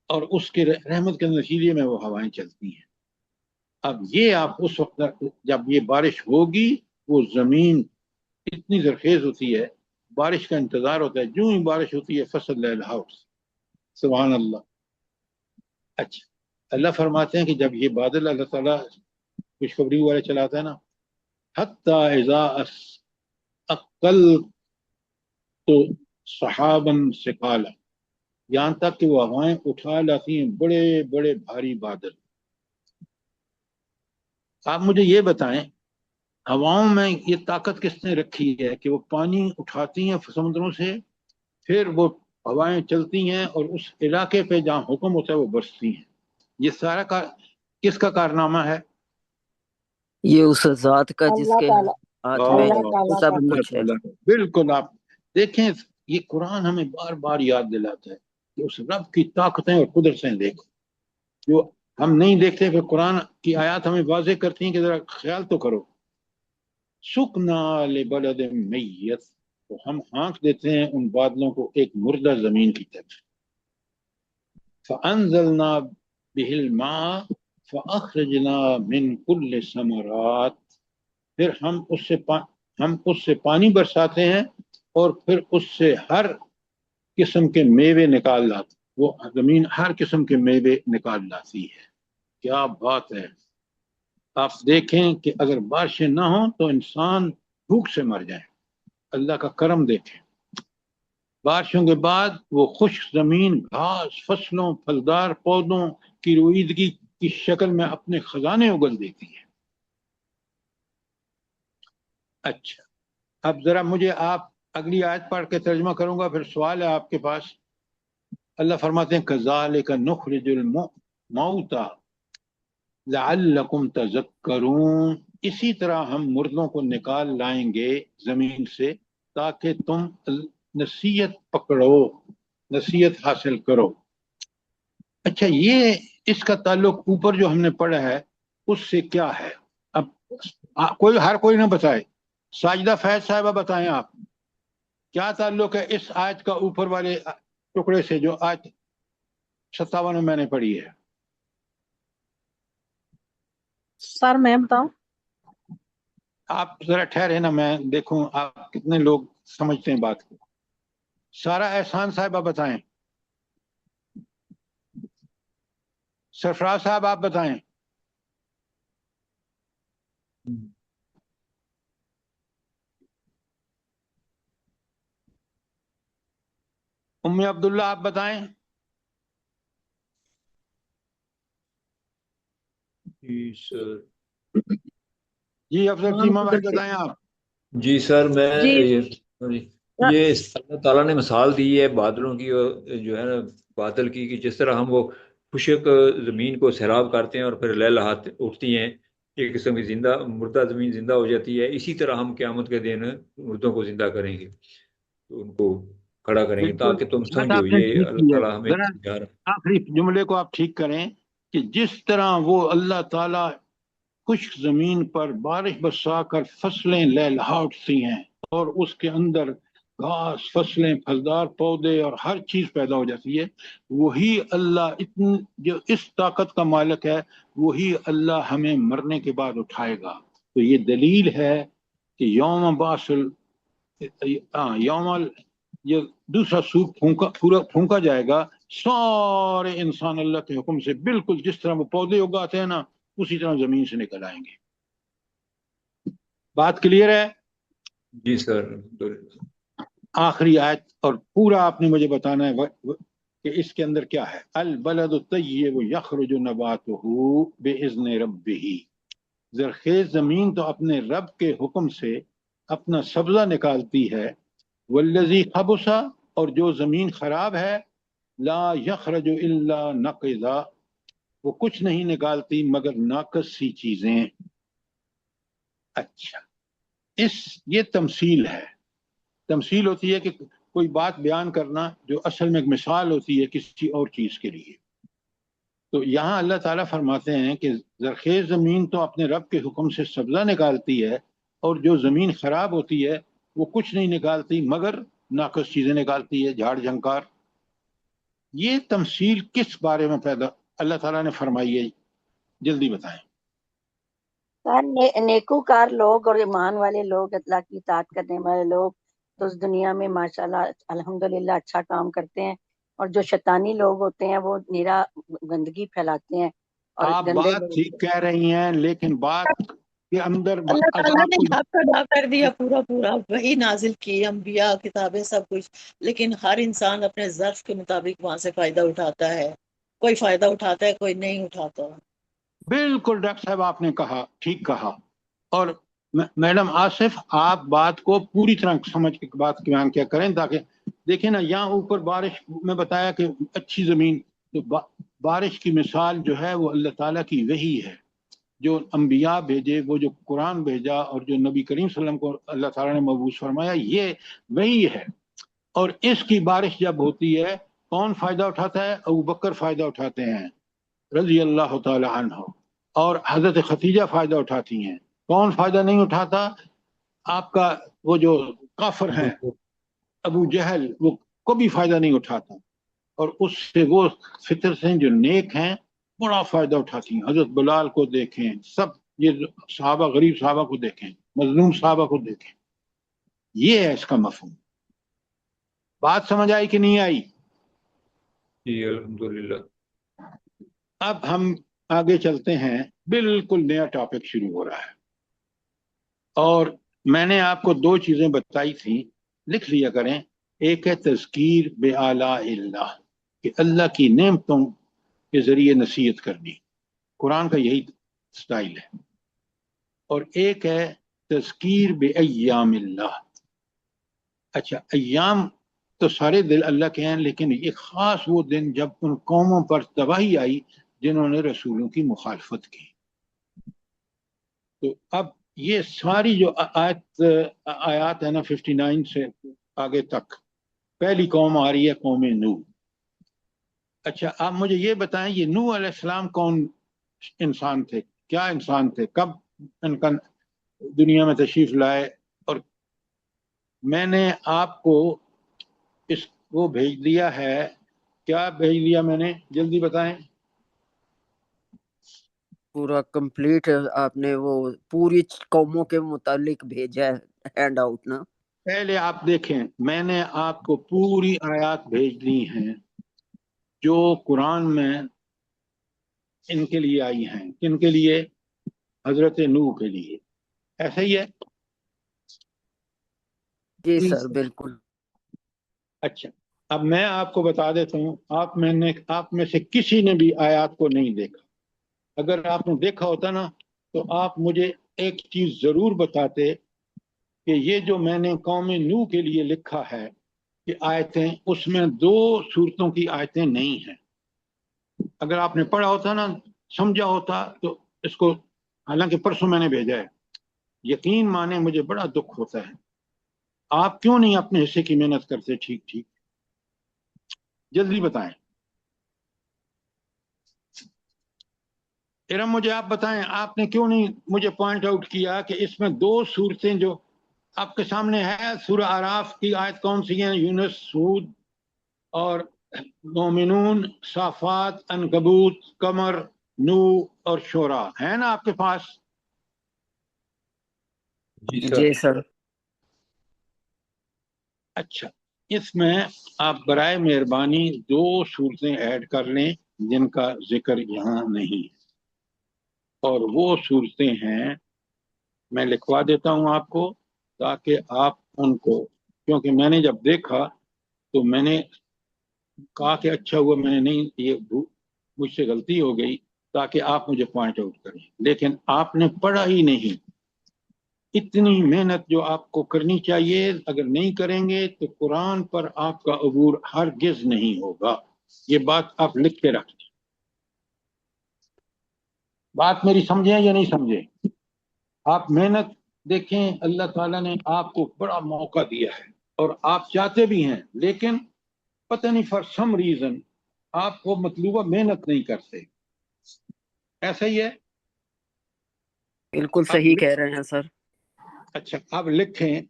اور اس کے رحمت کے نتیجے میں وہ ہوائیں چلتی ہیں۔ اب یہ آپ اس وقت جب یہ بارش ہوگی، وہ زمین اتنی زرخیز ہوتی ہے، بارش کا انتظار ہوتا ہے، جو ہی بارش ہوتی ہے فصل لہلہا اٹھتی ہے۔ سبحان اللہ۔ اچھا، اللہ فرماتے ہیں کہ جب یہ بادل اللہ تعالیٰ خوشخبری والے چلاتا ہے نا، حتی اذا اقلت صحابا ثقالا، یہاں تک کہ وہ ہوائیں اٹھا لاتی ہیں بڑے بڑے بھاری بادل۔ آپ مجھے یہ بتائیں، ہواؤں میں یہ طاقت کس نے رکھی ہے کہ وہ پانی اٹھاتی ہیں سمندروں سے، پھر وہ ہوائیں چلتی ہیں اور اس علاقے پہ جہاں حکم ہوتا ہے وہ برستی ہیں؟ یہ سارا کس کا کارنامہ ہے؟ یہ اس ذات کا جس اللہ کے تعالیٰ، ہاتھ میں اللہ تعالیٰ سب کا۔ اللہ کچھ ہے۔ تعالیٰ بالکل۔ آپ دیکھیں، یہ قرآن ہمیں بار بار یاد دلاتا ہے کہ اس رب کی طاقتیں اور قدرتیں دیکھو جو ہم نہیں دیکھتے، پھر قرآن کی آیات ہمیں واضح کرتی ہیں کہ ذرا خیال تو کرو۔ سکنا لبلد میت، تو ہم ہانک دیتے ہیں ان بادلوں کو ایک مردہ زمین کی طرف۔ فانزلنا به الماء فاخرجنا من كل ثمرات، پھر ہم اس سے پانی برساتے ہیں اور پھر اس سے ہر قسم کے میوے نکال لاتے، وہ زمین ہر قسم کے میوے نکال لاتی ہے۔ کیا بات ہے! آپ دیکھیں کہ اگر بارشیں نہ ہوں تو انسان بھوک سے مر جائے، اللہ کا کرم دیکھیں۔ بارشوں کے بعد وہ خشک زمین گھاس فصلوں پھلدار پودوں کی رویدگی کی شکل میں اپنے خزانے اگل دیتی ہے. اچھا اب ذرا مجھے آپ اگلی آیت پڑھ کے ترجمہ کروں گا، پھر سوال ہے آپ کے پاس. اللہ فرماتے ہیں کذالک نخرج الموتى لعلکم تذکرون، اسی طرح ہم مردوں کو نکال لائیں گے زمین سے تاکہ تم نصیحت پکڑو، نصیحت حاصل کرو. اچھا یہ اس کا تعلق اوپر جو ہم نے پڑھا ہے اس سے کیا ہے؟ اب ہر کوئی نہ بتائے. ساجدہ فیض صاحبہ بتائیں آپ کیا تعلق ہے اس آیت کا اوپر والے ٹکڑے سے جو آیت 57 میں میں نے پڑھی ہے. سر میں بتاؤں؟ آپ ذرا ٹھہرے نا، میں دیکھوں آپ کتنے لوگ سمجھتے ہیں بات کو. سارا احسان صاحبہ بتائیں، سرفراز صاحب آپ بتائیں. ام عبداللہ آپ بتائیں. جی سر. جی افضل چیمہ بھائی بتائیں آپ. جی سر میں جی یہ اللہ تعالیٰ نے مثال دی ہے بادلوں کی، جو ہے نا بادل کی، کہ جس طرح ہم وہ خشک زمین کو سیراب کرتے ہیں اور پھر لہلہات اٹھتی ہیں، ایک قسم کی زندہ مردہ زمین زندہ ہو جاتی ہے، اسی طرح ہم قیامت کے دن مردوں کو زندہ کریں گے، تو ان کو کھڑا کریں گے بالکل تاکہ تم بات سمجھو. آپ نے یہ ٹھیک اللہ کی ہے. تعالیٰ ہمیں ذرا سمجھا رہا ہے. آخری جملے کو آپ ٹھیک کریں کہ جس طرح وہ اللہ تعالیٰ خشک زمین پر بارش برسا کر فصلیں لہلہا اٹھتی ہیں اور اس کے اندر گھاس فصلیں پھلدار پودے اور ہر چیز پیدا ہو جاتی ہے، وہی اللہ جو اس طاقت کا مالک ہے وہی اللہ ہمیں مرنے کے بعد اٹھائے گا. تو یہ دلیل ہے کہ یوم باسل یہ دوسرا سور پھونکا جائے گا، سارے انسان اللہ کے حکم سے بالکل جس طرح وہ پودے اگاتے ہیں نا اسی طرح زمین سے نکل آئیں گے. بات کلیئر ہے؟ جی سر. آخری آیت اور پورا آپ نے مجھے بتانا ہے کہ اس کے اندر کیا ہے. البلد الطیب یخرج نباتہ باذن ربہ، زرخیز زمین تو اپنے رب کے حکم سے اپنا سبزہ نکالتی ہے. والذی خبث، اور جو زمین خراب ہے، لا یخرج الا نقضا، وہ کچھ نہیں نکالتی مگر ناقص سی چیزیں. اچھا یہ تمثیل ہے. تمثیل ہوتی ہے کہ کوئی بات بیان کرنا جو اصل میں ایک مثال ہوتی ہے کسی اور چیز کے لیے. تو یہاں اللہ تعالیٰ فرماتے ہیں کہ زرخیز زمین تو اپنے رب کے حکم سے سبزہ نکالتی ہے اور جو زمین خراب ہوتی ہے وہ کچھ نہیں نکالتی مگر ناقص چیزیں نکالتی ہے، جھاڑ جھنکار. یہ تمثیل کس بارے میں پیدا اللہ تعالیٰ نے فرمائی ہے؟ جلدی بتائیں. نیکوکار لوگ اور ایمان والے لوگ، اللہ کی اطاعت کرنے والے لوگ تو اس دنیا میں ماشاءاللہ الحمدللہ اچھا کام کرتے ہیں، اور جو شیطانی لوگ ہوتے ہیں وہ نیرا گندگی پھیلاتے ہیں اور آپ گندے بات لوگ. ٹھیک کہہ رہی ہیں لیکن بات کے اندر اللہ تعالیٰ آپ نے کو آپ کا ادا کر دیا پورا وہی نازل کی، انبیاء کتابیں سب کچھ، لیکن ہر انسان اپنے ظرف کے مطابق وہاں سے فائدہ اٹھاتا ہے. کوئی فائدہ اٹھاتا ہے، کوئی نہیں اٹھاتا. بالکل ڈاکٹر صاحب آپ نے کہا، ٹھیک کہا. اور میڈم آصف آپ بات کو پوری طرح سمجھ کے بات بیان کیا کریں تاکہ دیکھیں نا یہاں اوپر بارش میں بتایا کہ اچھی زمین، تو بارش کی مثال جو ہے وہ اللہ تعالیٰ کی وحی ہے، جو انبیاء بھیجے، وہ جو قرآن بھیجا اور جو نبی کریم صلی اللہ علیہ وسلم کو اللہ تعالیٰ نے مبعوث فرمایا، یہ وحی ہے. اور اس کی بارش جب ہوتی ہے کون فائدہ اٹھاتا ہے؟ ابو بکر فائدہ اٹھاتے ہیں رضی اللہ تعالی عنہ، اور حضرت خدیجہ فائدہ اٹھاتی ہیں. کون فائدہ نہیں اٹھاتا؟ آپ کا وہ جو کافر ہیں ابو جہل، وہ کبھی فائدہ نہیں اٹھاتا، اور اس سے وہ فطر سے جو نیک ہیں بڑا فائدہ اٹھاتی ہیں. حضرت بلال کو دیکھیں، سب یہ صحابہ، غریب صحابہ کو دیکھیں، مظلوم صحابہ کو دیکھیں. یہ ہے اس کا مفہوم. بات سمجھ آئی کہ نہیں آئی؟ جی الحمدللہ. اب ہم آگے چلتے ہیں، بالکل نیا ٹاپک شروع ہو رہا ہے، اور میں نے آپ کو 2 چیزیں بتائی تھیں، لکھ لیا کریں. ایک ہے تذکیر بے آلاء اللہ، کہ اللہ کی نعمتوں کے ذریعے نصیحت کرنی، قرآن کا یہی سٹائل ہے. اور ایک ہے تذکیر بے ایام اللہ. اچھا، ایام تو سارے دن اللہ کے ہیں، لیکن یہ خاص وہ دن جب ان قوموں پر تباہی آئی جنہوں نے رسولوں کی مخالفت کی. تو اب یہ ساری جو آیات ہے نا 59 سے آگے تک، پہلی قوم آ رہی ہے قوم نوح. اچھا، آپ مجھے یہ بتائیں یہ نوح علیہ السلام کون انسان تھے؟ کیا انسان تھے؟ کب ان کا دنیا میں تشریف لائے؟ اور میں نے آپ کو اس کو بھیج دیا ہے. کیا بھیج دیا میں نے؟ جلدی بتائیں. پورا کمپلیٹ آپ نے وہ پوری قوموں کے متعلق بھیجا ہے ہینڈ آؤٹ نا. پہلے آپ دیکھیں، میں نے آپ کو پوری آیات بھیج دی ہیں جو قرآن میں ان کے لیے آئی ہیں. کن کے لیے؟ حضرت نوح کے لیے. ایسا ہی ہے؟ جی سر بالکل. اچھا، اب میں آپ کو بتا دیتا ہوں، آپ میں سے کسی نے بھی آیات کو نہیں دیکھا. اگر آپ نے دیکھا ہوتا نا تو آپ مجھے ایک چیز ضرور بتاتے کہ یہ جو میں نے قوم نوح کے لیے لکھا ہے کہ آیتیں، اس میں 2 سورتوں کی آیتیں نہیں ہیں. اگر آپ نے پڑھا ہوتا نا، سمجھا ہوتا تو اس کو، حالانکہ پرسوں میں نے بھیجا ہے، یقین مانے مجھے بڑا دکھ ہوتا ہے. آپ کیوں نہیں اپنے حصے کی محنت کرتے؟ ٹھیک جلدی بتائیں. ارم مجھے آپ بتائیں، آپ نے کیوں نہیں مجھے پوائنٹ آؤٹ کیا کہ اس میں 2 صورتیں جو آپ کے سامنے ہے، سورہ اعراف کی آیت کون سی ہیں؟ یونس، ہود اور مومنون، صافات، عنکبوت، قمر، نوح اور شورا، ہے نا آپ کے پاس؟ جی سر. اچھا، اس میں آپ برائے مہربانی 2 صورتیں ایڈ کر لیں جن کا ذکر یہاں نہیں ہے، اور وہ صورتیں ہیں، میں لکھوا دیتا ہوں آپ کو تاکہ آپ ان کو، کیونکہ میں نے جب دیکھا تو میں نے کہا کہ اچھا ہوا میں نے نہیں، یہ مجھ سے غلطی ہو گئی، تاکہ آپ مجھے پوائنٹ آؤٹ کریں. لیکن آپ نے پڑھا ہی نہیں. اتنی محنت جو آپ کو کرنی چاہیے، اگر نہیں کریں گے تو قرآن پر آپ کا عبور ہرگز نہیں ہوگا. یہ بات آپ لکھ کے رکھ دیں. بات میری سمجھیں یا نہیں سمجھیں؟ آپ محنت دیکھیں، اللہ تعالیٰ نے آپ کو بڑا موقع دیا ہے اور آپ چاہتے بھی ہیں، لیکن پتہ نہیں فار سم ریزن آپ کو مطلوبہ محنت نہیں کرتے. ایسا ہی ہے؟ بالکل صحیح کہہ رہے ہیں سر. اچھا، اب لکھیں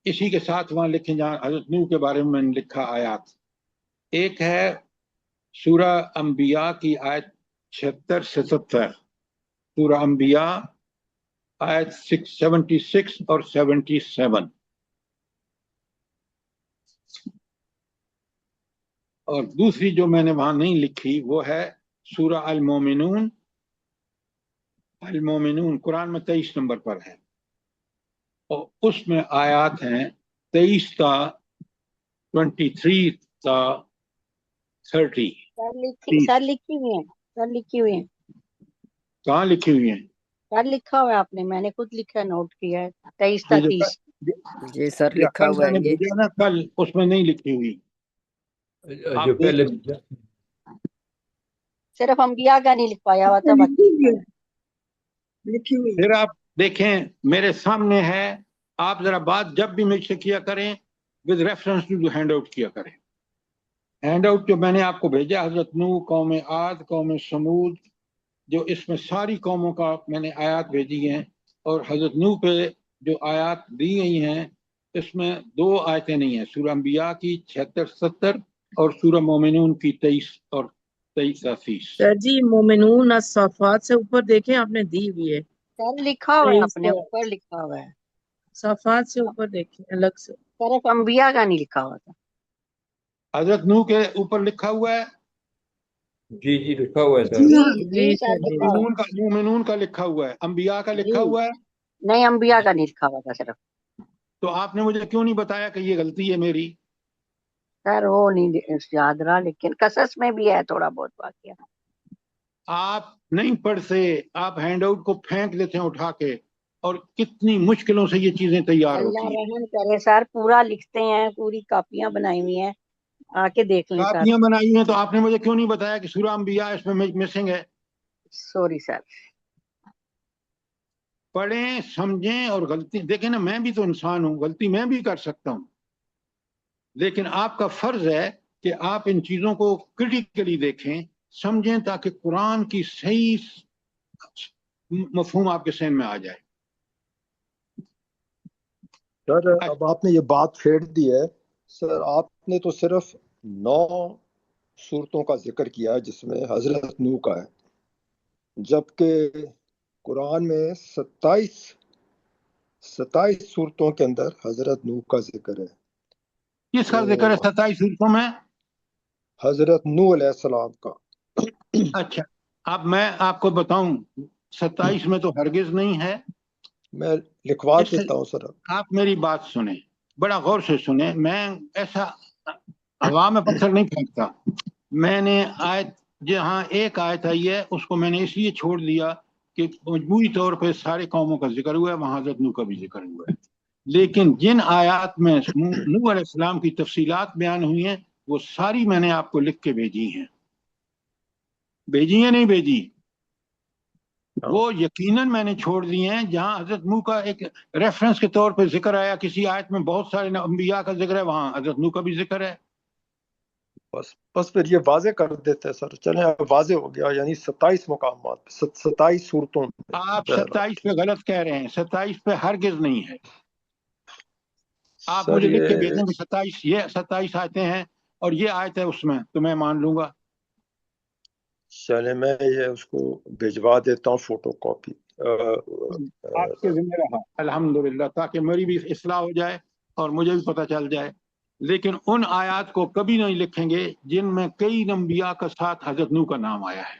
اسی کے ساتھ وہاں لکھیں جہاں حضرت نوح کے بارے میں نے لکھا آیات. ایک ہے سورہ انبیاء کی آیت 76-77، سورہ انبیاء آیت 76 اور 77. اور دوسری جو میں نے وہاں نہیں لکھی وہ ہے سورہ المومنون. المومنون قرآن میں 23 نمبر پر ہے، اور اس میں آیات ہیں 23 تا 23 تا 30. سر لکھی ہوئی ہیں، سر لکھی ہوئی ہیں. کہاں لکھی ہوئی ہیں؟ سر لکھا ہوا ہے آپ نے، میں نے خود لکھا، نوٹ کیا ہے 23 تا 30. جی سر یا لکھا کل ہوا میں ہے نے یہ. بھیجا نا، کل اس میں نہیں لکھی ہوئی. آپ جو پہلے صرف انبیاء کا نہیں لکھوایا ہوا تھا، باقی لکھی ہوئی. پھر آپ دیکھیں میرے سامنے ہے، آپ ذرا بات جب بھی مجھ سے کیا کریں with reference to hand out کیا کریں. ہینڈ آؤٹ جو میں نے آپ کو بھیجا حضرت نوح، قوم عاد، قوم سمود، جو اس میں ساری قوموں کا میں نے آیات بھیجی ہیں، اور حضرت نوح پہ جو آیات دی گئی ہیں اس میں 2 آیتیں نہیں ہیں، سورہ انبیاء کی 76-70 اور سورہ مومنون کی 23 اور 23-30. سر جی مومنون الصافات سے اوپر دیکھیں آپ نے دی ہوئی ہے. سر لکھا ہوا ہے، آپ نے اوپر لکھا ہوا ہے. صافات سے اوپر دیکھیں الگ سے. صرف انبیاء کا نہیں لکھا ہوا تھا. حضرت نوح کے اوپر لکھا ہوا ہے. جی لکھا ہوا ہے سر. جی سر لکھا ہوا ہے. مومنون کا لکھا ہوا ہے، انبیاء کا لکھا ہوا ہے. نہیں، انبیاء کا نہیں لکھا ہوا تھا صرف. تو آپ نے مجھے کیوں نہیں بتایا کہ یہ غلطی ہے میری؟ سر وہ نہیں یاد رہا، لیکن قصص میں بھی ہے تھوڑا بہت واقعہ. آپ نہیں پڑھتے، آپ ہینڈ آؤٹ کو پھینک دیتے ہیں اٹھا کے، اور کتنی مشکلوں سے یہ چیزیں تیار اللہ ہوتی ہیں. رحم کرے سر، پورا لکھتے ہیں، پوری کاپیاں بنائی ہوئی ہیں، آ کے دیکھ لیں سر. کاپیاں بنائی ہیں تو آپ نے مجھے کیوں نہیں بتایا کہ سورہ انبیاء اس میں مسنگ ہے؟ Sorry sir. پڑھیں، سمجھیں، اور غلطی دیکھیں نا، میں بھی تو انسان ہوں، غلطی میں بھی کر سکتا ہوں، لیکن آپ کا فرض ہے کہ آپ ان چیزوں کو کریٹیکلی دیکھیں، سمجھیں، تاکہ قرآن کی صحیح مفہوم آپ کے ذہن میں آ جائے. سر اب آپ نے یہ بات چھیڑ دی ہے. سر آپ نے تو صرف 9 صورتوں کا ذکر کیا جس میں حضرت نوح کا ہے، جبکہ قرآن میں 27 صورتوں کے اندر حضرت نوح کا ذکر ہے. کس کا ذکر ہے 27 صورتوں میں؟ حضرت نوح علیہ السلام کا. اچھا، اب میں آپ کو بتاؤں، 27 میں تو ہرگز نہیں ہے. میں لکھوا دیتا ہوں سر. آپ میری بات سنیں، بڑا غور سے سنیں، میں ایسا ہوا میں پتھر نہیں پھینکتا. میں نے آیت، جہاں ایک آیت آئی ہے اس کو میں نے اس لیے چھوڑ دیا کہ مجموعی طور پہ سارے قوموں کا ذکر ہوا ہے، وہاں حضرت نوح کا بھی ذکر ہوا ہے. لیکن جن آیات میں نوح علیہ السلام کی تفصیلات بیان ہوئی ہیں وہ ساری میں نے آپ کو لکھ کے بھیجی ہیں. بھیجی ہیں نہیں بھیجی؟ وہ یقیناً میں نے چھوڑ دی ہیں. جہاں حضرت نوح کا ایک ریفرنس کے طور پہ ذکر آیا کسی آیت میں، بہت سارے انبیاء کا ذکر ہے، وہاں حضرت نوح کا بھی ذکر ہے. بس پھر یہ واضح کر دیتے ہیں سر. چلیں اب واضح ہو گیا، یعنی 27 مقامات، 27 صورتوں میں. آپ 27 پہ غلط کہہ رہے ہیں، 27 پہ ہرگز نہیں ہے. آپ سر مجھے لکھ کے یہ بھیجیں کہ 27 آیتیں ہیں اور یہ آیت ہے اس میں، تو میں مان لوں گا. چلیں میں یہ اس کو بھجوا دیتا ہوں فوٹو کاپی. آپ کے ذمہ رہا الحمدللہ، تاکہ میری بھی اصلاح ہو جائے اور مجھے بھی پتہ چل جائے. لیکن ان آیات کو کبھی نہیں لکھیں گے جن میں کئی انبیاء کا ساتھ حضرت نوح کا نام آیا ہے.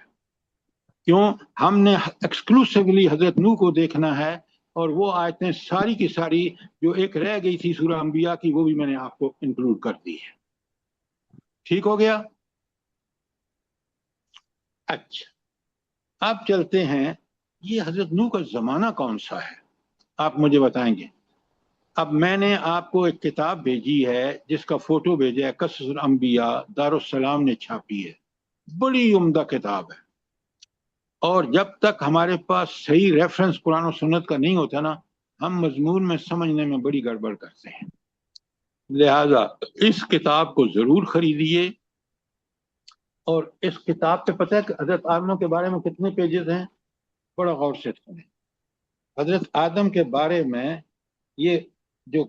کیوں؟ ہم نے ایکسکلوسیولی حضرت نوح کو دیکھنا ہے، اور وہ آیتیں ساری کی ساری جو ایک رہ گئی تھی سورہ انبیاء کی، وہ بھی میں نے آپ کو انکلوڈ کر دی ہے. ٹھیک ہو گیا؟ اچھا، اب چلتے ہیں، یہ حضرت نوح کا زمانہ کون سا ہے آپ مجھے بتائیں گے؟ اب میں نے آپ کو ایک کتاب بھیجی ہے جس کا فوٹو بھیجا ہے، قصص الانبیاء، دارالسلام نے چھاپی ہے. بڑی عمدہ کتاب ہے، اور جب تک ہمارے پاس صحیح ریفرنس قرآن و سنت کا نہیں ہوتا نا، ہم مضمون میں سمجھنے میں بڑی گڑبڑ کرتے ہیں. لہذا اس کتاب کو ضرور خریدیے. اور اس کتاب پہ پتہ ہے کہ حضرت آدم کے بارے میں کتنے پیجز ہیں؟ بڑا غور سے سنیں. حضرت آدم کے بارے میں یہ جو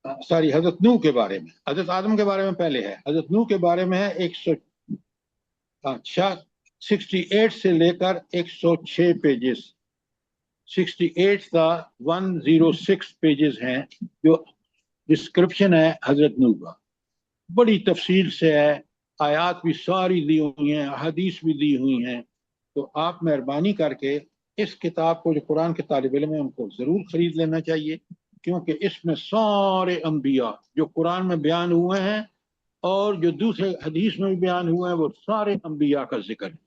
حضرت نوح کے بارے میں، حضرت آدم کے بارے میں پہلے ہے، حضرت نوح کے بارے میں ہے 68 سے لے کر 106 پیجز. 68 تا 106 پیجز ہیں جو ڈسکرپشن ہے حضرت نوح کا. بڑی تفصیل سے ہے، آیات بھی ساری دی ہوئی ہیں، حدیث بھی دی ہوئی ہیں. تو آپ مہربانی کر کے اس کتاب کو، جو قرآن کے طالب علم ہیں ان کو ضرور خرید لینا چاہیے، کیونکہ اس میں سارے انبیاء جو قرآن میں بیان ہوئے ہیں اور جو دوسرے حدیث میں بھی بیان ہوئے ہیں، وہ سارے انبیاء کا ذکر ہے.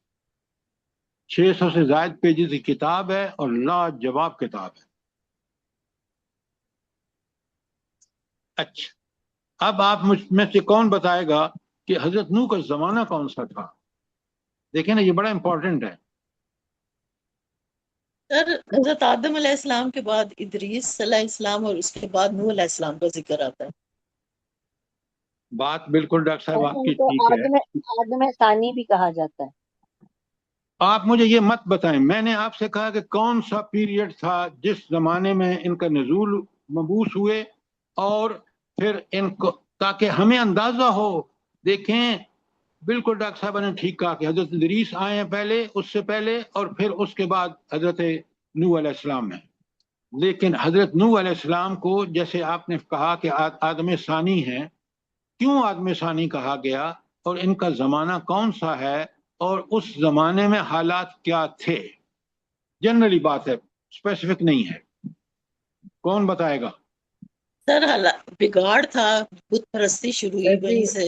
600 سے زائد پیجز کی کتاب ہے اور لاجواب کتاب ہے. اچھا، اب آپ مجھ میں سے کون بتائے گا کہ حضرت نوح کا زمانہ کون سا تھا؟ دیکھیں نا، یہ بڑا امپورٹنٹ ہے. سر حضرت آدم علیہ السلام کے بعد ادریس علیہ السلام اور اس کے بعد نوح علیہ السلام کا ذکر آتا ہے. بات بالکل ڈاکٹر صاحب آپ ان کی کو ٹھیک ہے. آدم ثانی بھی کہا جاتا ہے. آپ مجھے یہ مت بتائیں، میں نے آپ سے کہا کہ کون سا پیریڈ تھا جس زمانے میں ان کا نزول مبعوث ہوئے، اور پھر ان کو، تاکہ ہمیں اندازہ ہو. دیکھیں، بالکل ڈاکٹر صاحب نے ٹھیک کہا کہ حضرت ادریس آئے ہیں پہلے، اس سے پہلے، اور پھر اس کے بعد حضرت نوح علیہ السلام ہے. لیکن حضرت نوح علیہ السلام کو، جیسے آپ نے کہا کہ آدم ثانی ہیں، کیوں آدم ثانی کہا گیا اور ان کا زمانہ کون سا ہے اور اس زمانے میں حالات کیا تھے؟ جنرلی بات ہے، اسپیسیفک نہیں ہے. کون بتائے گا؟ سر بگاڑ تھا، بت پرستی شروع ہوئی وہیں سے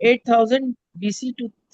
8000 BC to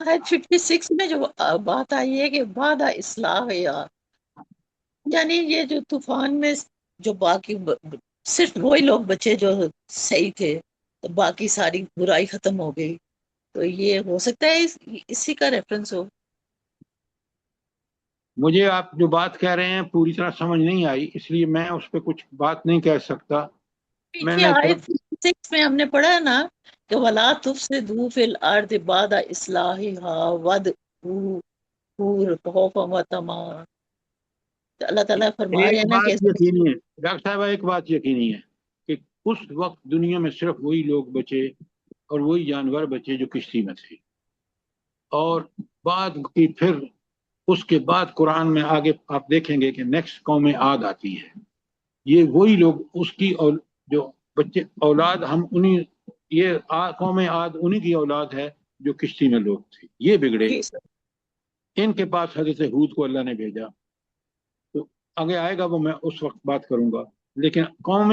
آیت 56 میں جو بات آئی ہے کہ بعد اصلاح یا، یعنی یہ جو طوفان میں جو باقی صرف وہی لوگ بچے جو صحیح تھے، تو باقی ساری برائی ختم ہو گئی، تو یہ ہو سکتا ہے اسی کا ریفرنس ہو۔ مجھے آپ جو بات کہہ رہے ہیں پوری طرح سمجھ نہیں آئی، اس لیے میں اس پہ کچھ بات نہیں کہہ سکتا۔ میں پیچھے نے آیت 56 میں ہم نے پڑھا ہے نا کہ وَلَا تُفْسِدُوا فِي الْأَرْضِ بَعْدَ إِصْلَاحِهَا وَادْعُوهُ خَوْفًا وَطَمَعًا۔ تو اللہ تعالیٰ فرما رہے ایک ہیں نا کہ بات یقینی ہے ڈاکٹر صاحبہ، ایک بات یقینی ہے کہ اس وقت دنیا میں صرف وہی لوگ بچے اور وہی جانور بچے جو کشتی میں تھے، اور بعد کی پھر اس کے بعد قرآن میں آگے آپ دیکھیں گے کہ نیکسٹ قوم عاد آتی ہے، یہ وہی لوگ اس کی جو بچے اولاد ہم انہیں، یہ قوم عاد انہیں کی اولاد ہے جو کشتی میں لوگ تھے، یہ بگڑے، جی سر۔ ان کے پاس حضرت ہود کو اللہ نے بھیجا، تو آگے آئے گا وہ میں اس وقت بات کروں گا، لیکن قوم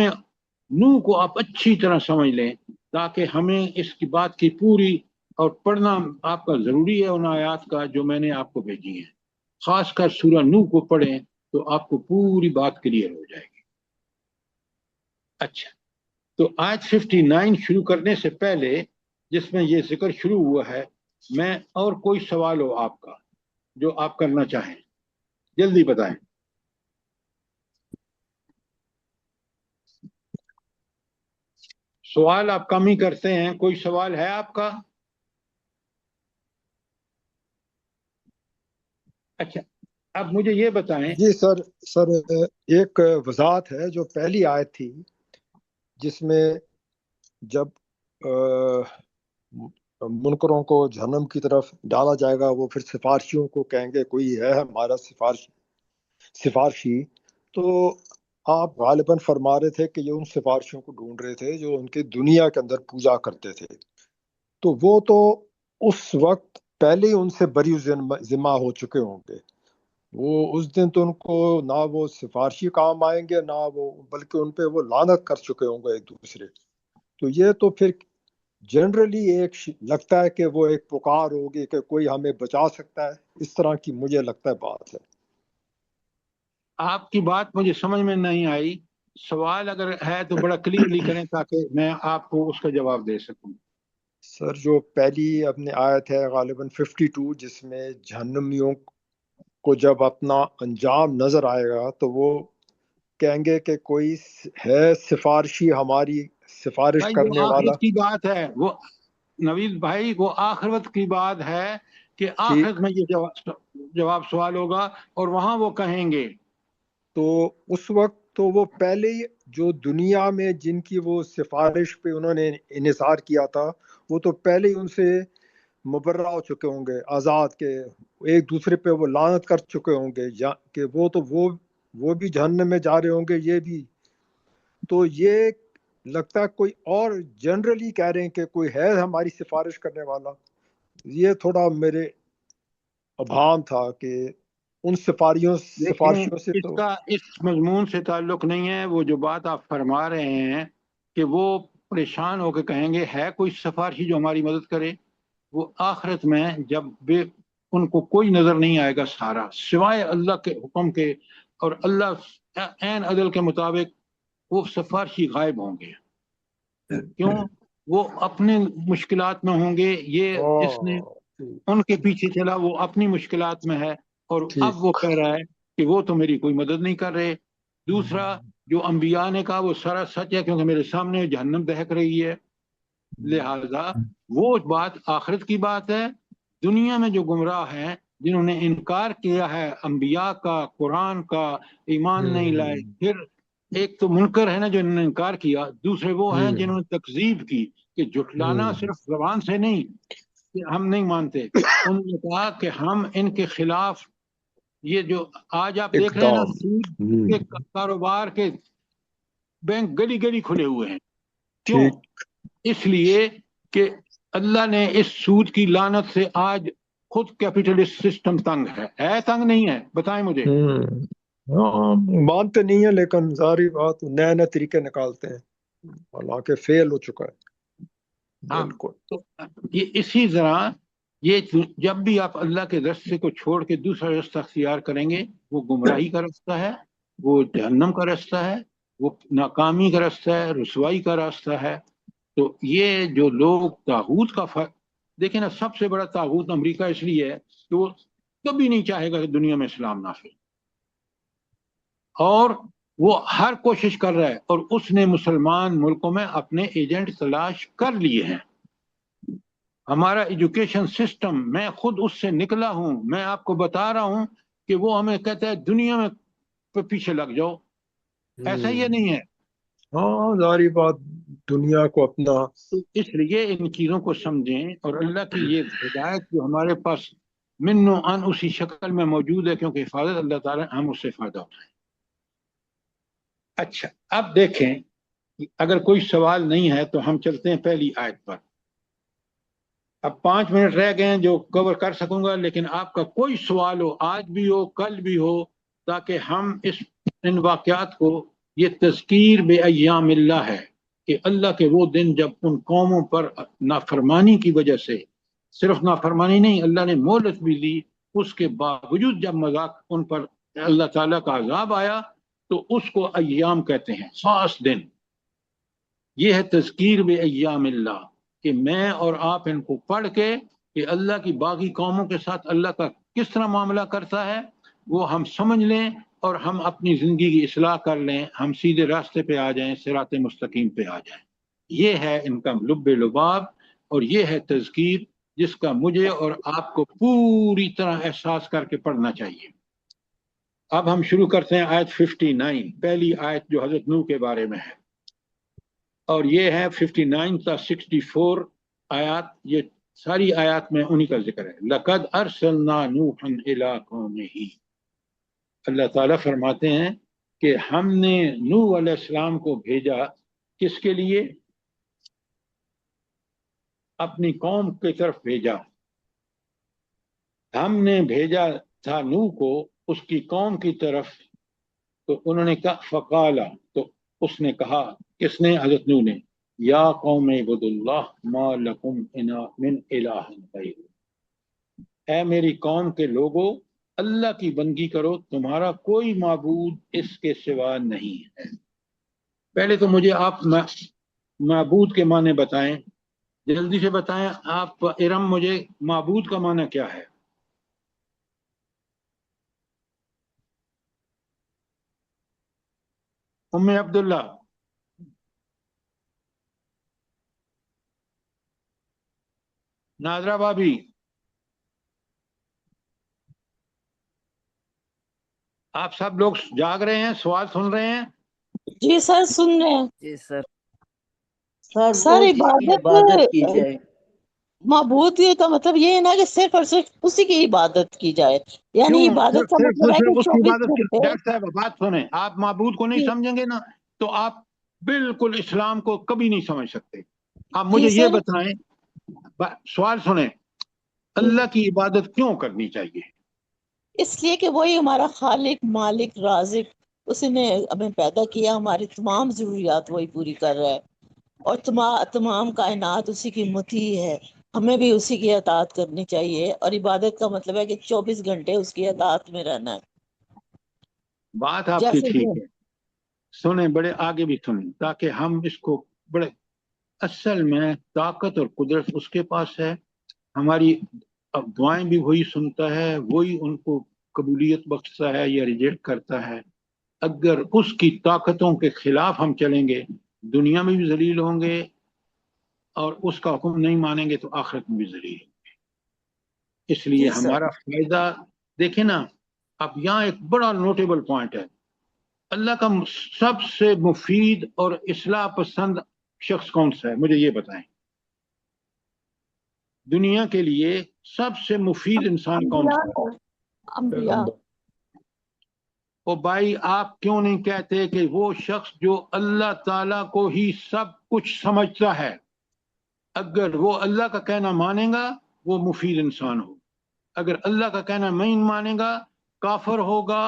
نوح کو آپ اچھی طرح سمجھ لیں تاکہ ہمیں اس کی بات کی پوری، اور پڑھنا آپ کا ضروری ہے ان آیات کا جو میں نے آپ کو بھیجی ہیں، خاص کر سورہ نوح کو پڑھیں تو آپ کو پوری بات کلیئر ہو جائے گی۔ اچھا، تو آیت 59 شروع کرنے سے پہلے جس میں یہ ذکر شروع ہوا ہے، میں اور کوئی سوال ہو آپ کا جو آپ کرنا چاہیں جلدی بتائیں۔ سوال آپ کم ہی کرتے ہیں، کوئی سوال ہے آپ کا؟ اچھا، اب مجھے یہ بتائیں۔ جی سر ایک وضاحت ہے جو پہلی آیت تھی جس میں جب منکروں کو جہنم کی طرف ڈالا جائے گا، وہ پھر سفارشیوں کو کہیں گے کوئی ہے ہمارا سفارشی، تو آپ غالباً فرما رہے تھے کہ یہ ان سفارشیوں کو ڈھونڈ رہے تھے جو ان کے دنیا کے اندر پوجا کرتے تھے، تو وہ تو اس وقت پہلے ہی ان سے بری ذمہ ہو چکے ہوں گے، وہ اس دن تو ان کو نہ وہ سفارشی کام آئیں گے نہ وہ، بلکہ ان پہ وہ لعنت کر چکے ہوں گے ایک دوسرے، تو یہ تو پھر جنرلی ایک لگتا ہے کہ وہ ایک پکار ہوگی کہ کوئی ہمیں بچا سکتا ہے، اس طرح کی مجھے لگتا ہے بات ہے۔ آپ کی بات مجھے سمجھ میں نہیں آئی، سوال اگر ہے تو بڑا کلیئرلی کریں تاکہ میں آپ کو اس کا جواب دے سکوں۔ سر جو پہلی اپنے آیت ہے غالباً 52 جس میں جہنمیوں کو جب اپنا انجام نظر آئے گا تو وہ کہیں گے کہ کوئی ہے سفارشی ہماری سفارش بھائی وہ کرنے والا، آخرت کی بات ہے، وہ نوید بھائی وہ آخرت کی بات ہے کہ ٹھیک، آخرت میں یہ جواب سوال ہوگا اور وہاں وہ کہیں گے۔ تو اس وقت تو وہ پہلے ہی جو دنیا میں جن کی وہ سفارش پہ انہوں نے انحصار کیا تھا وہ تو پہلے ہی ان سے مبرہ ہو چکے ہوں گے، آزاد کے ایک دوسرے پہ وہ لعنت کر چکے ہوں گے، کہ وہ تو وہ بھی جہنم میں جا رہے ہوں گے یہ بھی، تو یہ لگتا ہے کوئی اور جنرلی کہہ رہے ہیں کہ کوئی ہے ہماری سفارش کرنے والا، یہ تھوڑا میرے ابہام تھا کہ ان دیکھیں سفارشیوں سے اس تو کا اس مضمون سے تعلق نہیں ہے، وہ جو بات آپ فرما رہے ہیں کہ وہ پریشان ہو کے کہیں گے ہے کوئی سفارشی جو ہماری مدد کرے، وہ آخرت میں جب ان کو کوئی نظر نہیں آئے گا سارا سوائے اللہ کے حکم کے، اور اللہ عین عدل کے مطابق وہ سفارشی غائب ہوں گے، کیوں؟ وہ اپنے مشکلات میں ہوں گے، یہ جس نے ان کے پیچھے چلا وہ اپنی مشکلات میں ہے، اور اب وہ ٹھیک، کہہ رہا ہے کہ وہ تو میری کوئی مدد نہیں کر رہے۔ دوسرا جو انبیاء نے کہا وہ سارا سچ ہے کیونکہ میرے سامنے جہنم دہک رہی ہے، لہذا وہ بات آخرت کی بات ہے۔ دنیا میں جو گمراہ ہیں جنہوں نے انکار کیا ہے انبیاء کا، قرآن کا، ایمان نہیں لائے، پھر ایک تو منکر ہے نا جو انہوں نے انکار کیا، دوسرے وہ ہیں جنہوں نے تکذیب کی، کہ جھٹلانا صرف زبان سے نہیں کہ ہم نہیں مانتے، انہوں نے کہا کہ ہم ان کے خلاف، یہ جو آج آپ دیکھ رہے ہیں نا اقدام، سود کے کاروبار کے بینک گلی گلی کھلے ہوئے ہیں، کیوں؟ ٹھیک، اس لیے کہ اللہ نے اس سود کی لعنت سے آج خود کیپٹلسٹ سسٹم تنگ ہے تنگ نہیں ہے؟ بتائیں مجھے۔ ہاں مانتے نہیں ہیں لیکن ظاہری بات نئے نئے طریقے نکالتے ہیں، حالانکہ فیل ہو چکا ہے، ہاں، بالکل۔ تو یہ اسی طرح یہ جب بھی آپ اللہ کے راستے کو چھوڑ کے دوسرا راستہ اختیار کریں گے، وہ گمراہی کا راستہ ہے، وہ جہنم کا راستہ ہے، وہ ناکامی کا راستہ ہے، رسوائی کا راستہ ہے۔ تو یہ جو لوگ طاغوت کا دیکھیں نا، سب سے بڑا طاغوت امریکہ اس لیے ہے کہ وہ کبھی نہیں چاہے گا کہ دنیا میں اسلام نافذ، اور وہ ہر کوشش کر رہا ہے، اور اس نے مسلمان ملکوں میں اپنے ایجنٹ تلاش کر لیے ہیں۔ ہمارا ایجوکیشن سسٹم، میں خود اس سے نکلا ہوں، میں آپ کو بتا رہا ہوں کہ وہ ہمیں کہتا ہے دنیا میں پیچھے لگ جاؤ، ایسا یہ نہیں ہے۔ ہاں ظاہری بات، دنیا کو اپنا اس لیے ان چیزوں کو سمجھیں، اور اللہ کی یہ ہدایت جو ہمارے پاس من و ان اسی شکل میں موجود ہے، کیونکہ حفاظت اللہ تعالیٰ، ہم اس سے فائدہ اٹھائیں۔ اچھا، اب دیکھیں، اگر کوئی سوال نہیں ہے تو ہم چلتے ہیں پہلی آیت پر۔ اب 5 منٹ رہ گئے ہیں جو کور کر سکوں گا، لیکن آپ کا کوئی سوال ہو، آج بھی ہو، کل بھی ہو، تاکہ ہم ان واقعات کو، یہ تذکیر بے ایام اللہ ہے کہ اللہ کے وہ دن جب ان قوموں پر نافرمانی کی وجہ سے، صرف نافرمانی نہیں، اللہ نے مہلت بھی دی، اس کے باوجود جب مذاق ان پر اللہ تعالیٰ کا عذاب آیا تو اس کو ایام کہتے ہیں، خاص دن۔ یہ ہے تذکیر بے ایام اللہ، کہ میں اور آپ ان کو پڑھ کے کہ اللہ کی باقی قوموں کے ساتھ اللہ کا کس طرح معاملہ کرتا ہے وہ ہم سمجھ لیں، اور ہم اپنی زندگی کی اصلاح کر لیں، ہم سیدھے راستے پہ آ جائیں، صراط مستقیم پہ آ جائیں۔ یہ ہے ان کا لب لباب، اور یہ ہے تذکیر جس کا مجھے اور آپ کو پوری طرح احساس کر کے پڑھنا چاہیے۔ اب ہم شروع کرتے ہیں آیت 59، پہلی آیت جو حضرت نوح کے بارے میں ہے، اور یہ ہے 59 تا 64 آیات، یہ ساری آیات میں انہی کا ذکر ہے۔ لَقَدْ أَرْسَلْنَا نُوحًا إِلَىٰ قَوْمِهِ، اللہ تعالیٰ فرماتے ہیں کہ ہم نے نوح علیہ السلام کو بھیجا، کس کے لیے؟ اپنی قوم کی طرف بھیجا۔ ہم نے بھیجا تھا نوح کو اس کی قوم کی طرف، تو انہوں نے کہا فقالا، تو اس نے کہا، کس نے؟ حضرت نوح نے، یا قوم اعبدوا اللہ ما لکم من الہ غیرہ، اے میری قوم کے لوگوں، اللہ کی بندگی کرو، تمہارا کوئی معبود اس کے سوا نہیں ہے۔ پہلے تو مجھے آپ معبود کے معنی بتائیں، جلدی سے بتائیں آپ ارم، مجھے معبود کا معنی کیا ہے؟ ام عبداللہ، ناظرہ بابی، آپ سب لوگ جاگ رہے ہیں، سوال سن رہے ہیں؟ جی سر، سن رہے ہیں۔ جی سر۔ سر عبادت کی جائے، معبود کا مطلب یہ ہے نا کہ صرف اور صرف اسی کی عبادت کی جائے، یعنی کیوں عبادت کا صرف مطلب ہے کہ اس کی 24 عبادت کی؟ گھنٹے۔ ڈاکٹر صاحب بات سنیں، آپ معبود کو نہیں جی سمجھیں گے نا تو آپ بالکل اسلام کو کبھی نہیں سمجھ سکتے۔ آپ جی مجھے یہ سر، بتائیں، سوال سنیں، اللہ کی عبادت کیوں کرنی چاہیے؟ اس لیے کہ وہی ہمارا خالق، مالک، رازق، اسی نے ہمیں پیدا کیا، ہماری تمام ضروریات وہی پوری کر رہا ہے، اور تمام کائنات اسی کی مطیع ہے، ہمیں بھی اسی کی اطاعت کرنی چاہیے، اور عبادت کا مطلب ہے کہ 24 گھنٹے اس کی اطاعت میں رہنا ہے۔ بات آپ کی جیسے کہ ٹھیک ہے، سنیں، بڑے آگے بھی سنیں تاکہ ہم اس کو بڑے، اصل میں طاقت اور قدرت اس کے پاس ہے، ہماری دعائیں بھی وہی سنتا ہے، وہی ان کو قبولیت بخشتا ہے یا ریجیکٹ کرتا ہے۔ اگر اس کی طاقتوں کے خلاف ہم چلیں گے، دنیا میں بھی ذلیل ہوں گے، اور اس کا حکم نہیں مانیں گے تو آخرت میں بھی ذلیل ہوں گے۔ اس لیے جی سر، ہمارا فائدہ دیکھیں نا، اب یہاں ایک بڑا نوٹیبل پوائنٹ ہے، اللہ کا سب سے مفید اور اصلاح پسند شخص کون سا ہے؟ مجھے یہ بتائیں، دنیا کے لیے سب سے مفید انسان کون سا ہے؟ انبیاء۔ او بھائی، آپ کیوں نہیں کہتے کہ وہ شخص جو اللہ تعالیٰ کو ہی سب کچھ سمجھتا ہے، اگر وہ اللہ کا کہنا مانے گا وہ مفید انسان ہو، اگر اللہ کا کہنا نہیں مانے گا، کافر ہوگا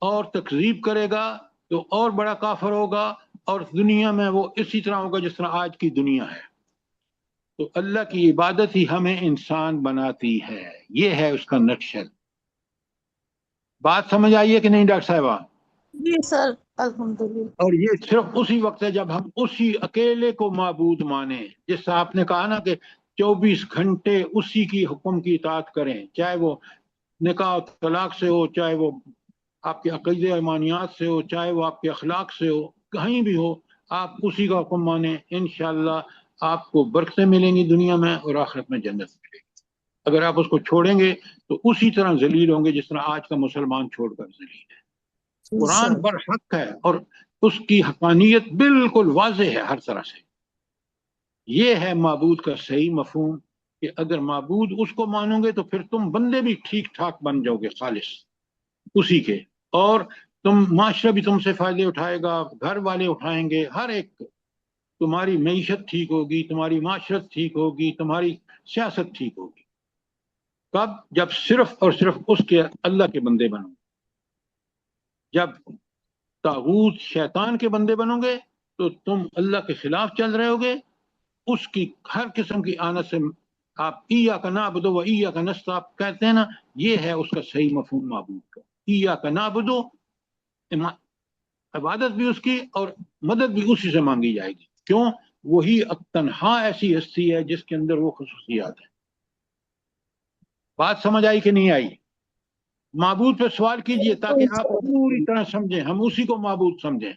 اور تکذیب کرے گا تو اور بڑا کافر ہوگا، اور دنیا میں وہ اسی طرح ہوگا جس طرح آج کی دنیا ہے۔ تو اللہ کی عبادت ہی ہمیں انسان بناتی ہے. یہ ہے اس کا نقشہ. بات سمجھ آئی ہے کہ نہیں ڈاکٹر صاحبہ؟ جی سر الحمدللہ. اور یہ صرف اسی وقت ہے جب ہم اسی اکیلے کو معبود مانیں. جس سے آپ نے کہا نا کہ 24 گھنٹے اسی کی حکم کی اطاعت کریں، چاہے وہ نکاح و طلاق سے ہو، چاہے وہ آپ کے عقیدے ایمانیات سے ہو، چاہے وہ آپ کے اخلاق سے ہو، کہیں بھی ہو، آپ اسی کا حکم مانیں. انشاءاللہ آپ کو برکتیں ملیں گی دنیا میں اور آخرت میں جنت ملے گی. اگر آپ اس کو چھوڑیں گے تو اسی طرح ذلیل ہوں گے جس طرح آج کا مسلمان چھوڑ کر ذلیل ہے. قرآن سر برحق ہے اور اس کی حقانیت بالکل واضح ہے ہر طرح سے. یہ ہے معبود کا صحیح مفہوم کہ اگر معبود اس کو مانو گے تو پھر تم بندے بھی ٹھیک ٹھاک بن جاؤ گے خالص اسی کے، اور تم معاشرہ بھی تم سے فائدے اٹھائے گا، گھر والے اٹھائیں گے، ہر ایک تمہاری معیشت ٹھیک ہوگی، تمہاری معاشرت ٹھیک ہوگی، تمہاری سیاست ٹھیک ہوگی. کب؟ جب صرف اور صرف اس کے اللہ کے بندے بنو. جب طاغوت شیطان کے بندے بنو گے تو تم اللہ کے خلاف چل رہے ہوگے. اس کی ہر قسم کی آنت سے آپ ایاک نعبد و ایاک نستعین آپ کہتے ہیں نا، یہ ہے اس کا صحیح مفہوم معبود کا. ایاک نعبد، عبادت بھی اس کی اور مدد بھی اسی سے مانگی جائے گی. کیوں؟ وہی تنہا ایسی ہستی ہے جس کے اندر وہ خصوصیات ہیں. بات سمجھ آئی کہ نہیں آئی؟ معبود پہ سوال کیجئے تاکہ آپ پوری طرح سمجھیں، ہم اسی کو معبود سمجھیں.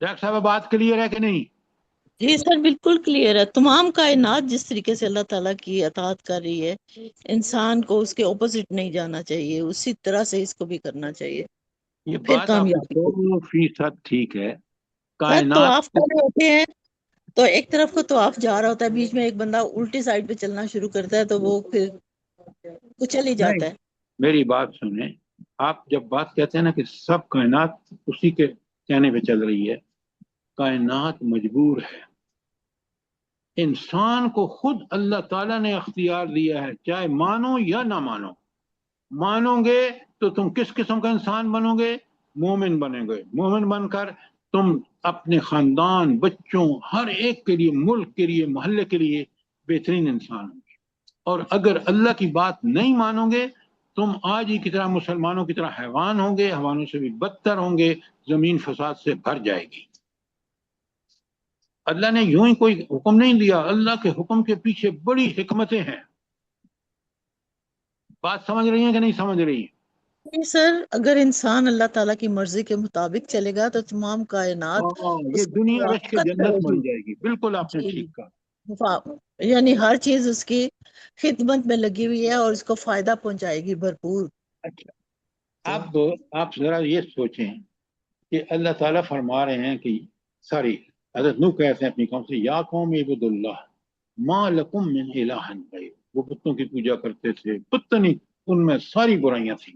ڈاکٹر صاحب بات کلیئر ہے کہ نہیں؟ جی سر بالکل کلیئر ہے. تمام کائنات جس طریقے سے اللہ تعالیٰ کی اطاعت کر رہی ہے، انسان کو اس کے اپوزٹ نہیں جانا چاہیے، اسی طرح سے اس کو بھی کرنا چاہیے، یہ پھر بات آپ کامیابی ہوگی. 100% ٹھیک ہے. سر تو کائنات آپ کر رہے ہوتے ہیں تو ایک طرف کو تو آپ جا رہا ہوتا ہے، بیچ میں ایک بندہ الٹی سائڈ پہ چلنا شروع کرتا ہے تو وہ پھر کچل ہی نہیں، جاتا ہے. میری بات سنیں. آپ جب بات کہتے ہیں نا کہ سب کائنات اسی کے کہنے پہ چل رہی ہے، کائنات مجبور ہے. انسان کو خود اللہ تعالیٰ نے اختیار دیا ہے، چاہے مانو یا نہ مانو. مانو گے تو تم کس قسم کا انسان بنو گے؟ مومن بنیں گے. مومن بن کر تم اپنے خاندان، بچوں، ہر ایک کے لیے، ملک کے لیے، محلے کے لیے بہترین انسان ہوں گے. اور اگر اللہ کی بات نہیں مانو گے تم آج ہی کی طرح مسلمانوں کی طرح حیوان ہوں گے، حیوانوں سے بھی بدتر ہوں گے، زمین فساد سے بھر جائے گی. اللہ نے یوں ہی کوئی حکم نہیں دیا، اللہ کے حکم کے پیچھے بڑی حکمتیں ہیں. بات سمجھ رہی ہیں کہ نہیں سمجھ رہی ہیں؟ نہیں سر، اگر انسان اللہ تعالیٰ کی مرضی کے مطابق چلے گا تو تمام کائنات یہ اس کی دنیا رچ کے موافقت جنت کرے گی. بن جائے گی. بالکل آپ نے جی، ٹھیک کہا. یعنی ہر چیز اس کی خدمت میں لگی ہوئی ہے اور اس کو فائدہ پہنچائے گی بھرپور. اچھا، اب آپ ذرا یہ سوچیں کہ اللہ تعالیٰ فرما رہے ہیں کہ حضرت نوح کہتے ہیں اپنی قوم سے، یا قوم اعبدوا اللہ ما لکم من الہ غیر. وہ بتوں کی پوجا کرتے تھے، پتہ ان میں ساری برائیاں تھیں.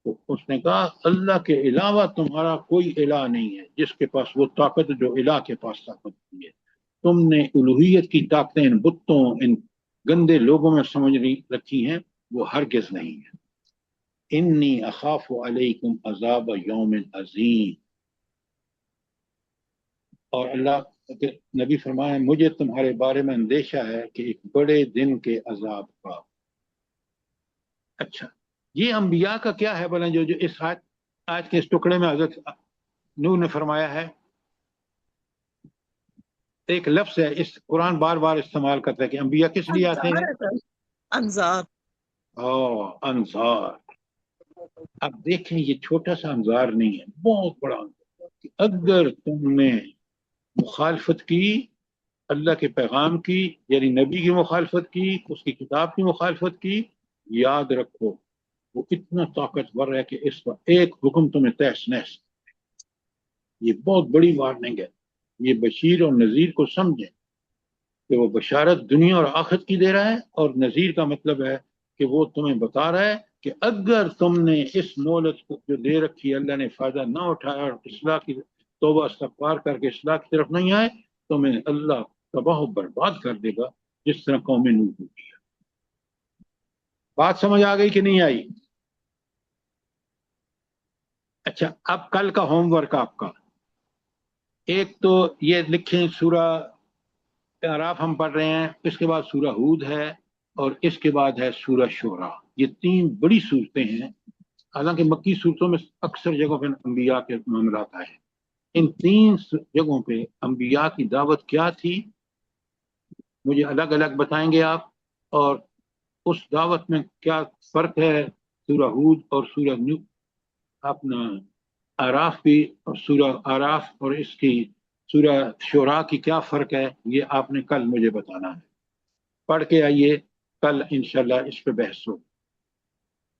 تو اس نے کہا اللہ کے علاوہ تمہارا کوئی الہ نہیں ہے جس کے پاس وہ طاقت جو الہ کے پاس طاقت ہوتی ہے. تم نے الوہیت کی طاقتیں ان بتوں، ان گندے لوگوں میں سمجھ رکھی ہیں، وہ ہرگز نہیں ہے. انی اخاف علیکم عذاب یوم عظیم. اور اللہ کے نبی فرمائے مجھے تمہارے بارے میں اندیشہ ہے کہ ایک بڑے دن کے عذاب کا. اچھا، یہ انبیاء کا کیا ہے بولیں جو اس آج کے اس ٹکڑے میں حضرت نوح نے فرمایا ہے. ایک لفظ ہے، اس قرآن بار بار استعمال کرتا ہے کہ انبیاء کس لیے آتے ہیں؟ انذار. انذار. اب دیکھیں یہ چھوٹا سا انذار نہیں ہے، بہت بڑا انذار. کہ اگر تم نے مخالفت کی، اللہ کے پیغام کی، یعنی نبی کی مخالفت کی، اس کی کتاب کی مخالفت کی، یاد رکھو وہ اتنا طاقتور ہے کہ اس کا ایک حکم تمہیں تہس نہس. یہ بہت بڑی وارننگ ہے. یہ بشیر اور نذیر کو سمجھیں کہ وہ بشارت دنیا اور آخرت کی دے رہا ہے، اور نذیر کا مطلب ہے کہ وہ تمہیں بتا رہا ہے کہ اگر تم نے اس مہلت کو جو دے رکھی اللہ نے فائدہ نہ اٹھایا اور اصلاح کی توبہ استغفار کر کے اصلاح کی طرف نہیں آئے، تمہیں اللہ تباہ و برباد کر دے گا جس طرح قوم نوح کو کیا. بات سمجھ آ گئی کہ نہیں آئی؟ اچھا، اب کل کا ہوم ورک آپ کا ایک تو یہ لکھیں سورہ اعراف ہم پڑھ رہے ہیں، اس کے بعد سورہ ہود ہے، اور اس کے بعد ہے سورہ شورا. یہ تین بڑی صورتیں ہیں. حالانکہ مکی صورتوں میں اکثر جگہوں پہ انبیاء کے معاملات آئے ہیں. ان تین جگہوں پہ انبیاء کی دعوت کیا تھی مجھے الگ الگ بتائیں گے آپ، اور اس دعوت میں کیا فرق ہے سورہ ہود اور سورہ اپنا آراف بھی، اور سورہ آراف اور اس کی سورہ شورا کی کیا فرق ہے، یہ آپ نے کل مجھے بتانا ہے. پڑھ کے آئیے، کل انشاءاللہ اس پہ بحث ہو.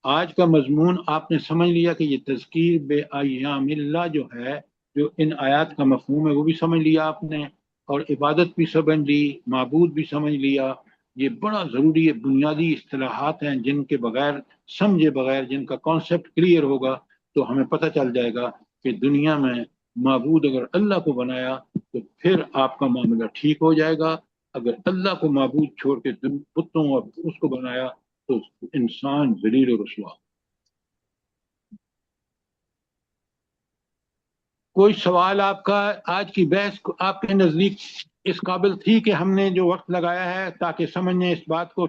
آج کا مضمون آپ نے سمجھ لیا کہ یہ تذکیر بے ایام اللہ جو ہے، جو ان آیات کا مفہوم ہے وہ بھی سمجھ لیا آپ نے، اور عبادت بھی سمجھ لی، معبود بھی سمجھ لیا. یہ بڑا ضروری ہے، بنیادی اصطلاحات ہیں جن کے بغیر، سمجھے بغیر، جن کا کانسیپٹ کلیئر ہوگا تو ہمیں پتہ چل جائے گا کہ دنیا میں معبود اگر اللہ کو بنایا تو پھر آپ کا معاملہ ٹھیک ہو جائے گا. اگر اللہ کو معبود چھوڑ کے بتوں اور اس کو بنایا تو انسان ذلیل و رسوا. کوئی سوال آپ کا؟ آج کی بحث آپ کے نزدیک اس قابل تھی کہ ہم نے جو وقت لگایا ہے تاکہ سمجھنے اس بات کو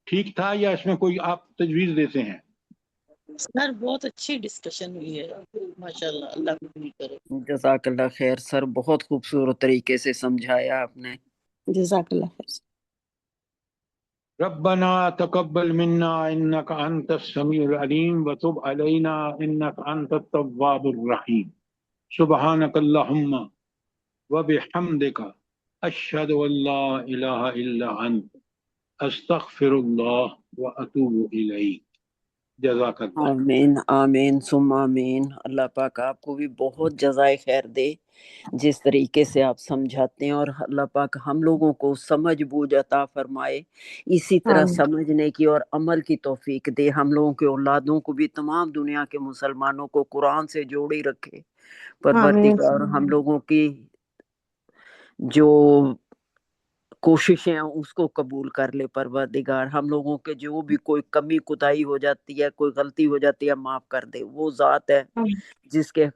ٹھیک تھا، یا اس میں کوئی آپ تجویز دیتے ہیں؟ سر بہت اچھی ڈسکشن ہوئی ہے، ماشاءاللہ، اللہ قبول کرے. جزاک اللہ خیر سر، بہت خوبصورت طریقے سے سمجھایا آپ نے. جزاک اللہ خیر. ربنا تقبل منا انك انت السميع العليم وتب علينا انك انت التواب الرحيم. سبحانك اللهم وبحمدك اشهد ان لا اله الا انت استغفر الله واتوب اليك. جزاک اللہ. آمین آمین ثم آمین. اللہ پاک آپ کو بھی بہت جزائے خیر دے جس طریقے سے آپ سمجھاتے ہیں، اور اللہ پاک ہم لوگوں کو سمجھ بوجھ عطا فرمائے، اسی طرح آمین. سمجھنے کی اور عمل کی توفیق دے. ہم لوگوں کے اولادوں کو بھی، تمام دنیا کے مسلمانوں کو قرآن سے جوڑی رکھے آمین. پروردگار. ہم لوگوں کی جو کوششیں اس کو قبول کر لے پروردگار. ہم لوگوں کے جو بھی کوئی کمی کوتاہی ہو جاتی ہے، کوئی غلطی ہو جاتی ہے، معاف کر دے. وہ ذات ہے جس کے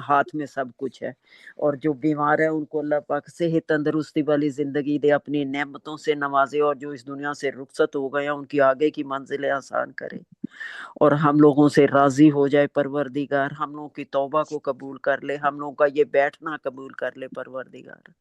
ہاتھ میں سب کچھ ہے. اور جو بیمار ہے ان کو اللہ پاک صحت تندرستی والی زندگی دے، اپنی نعمتوں سے نوازے، اور جو اس دنیا سے رخصت ہو گئے ہیں ان کی آگے کی منزلیں آسان کرے، اور ہم لوگوں سے راضی ہو جائے پروردگار. ہم لوگوں کی توبہ کو قبول کر لے، ہم لوگوں کا یہ بیٹھنا قبول کر لے پروردگار.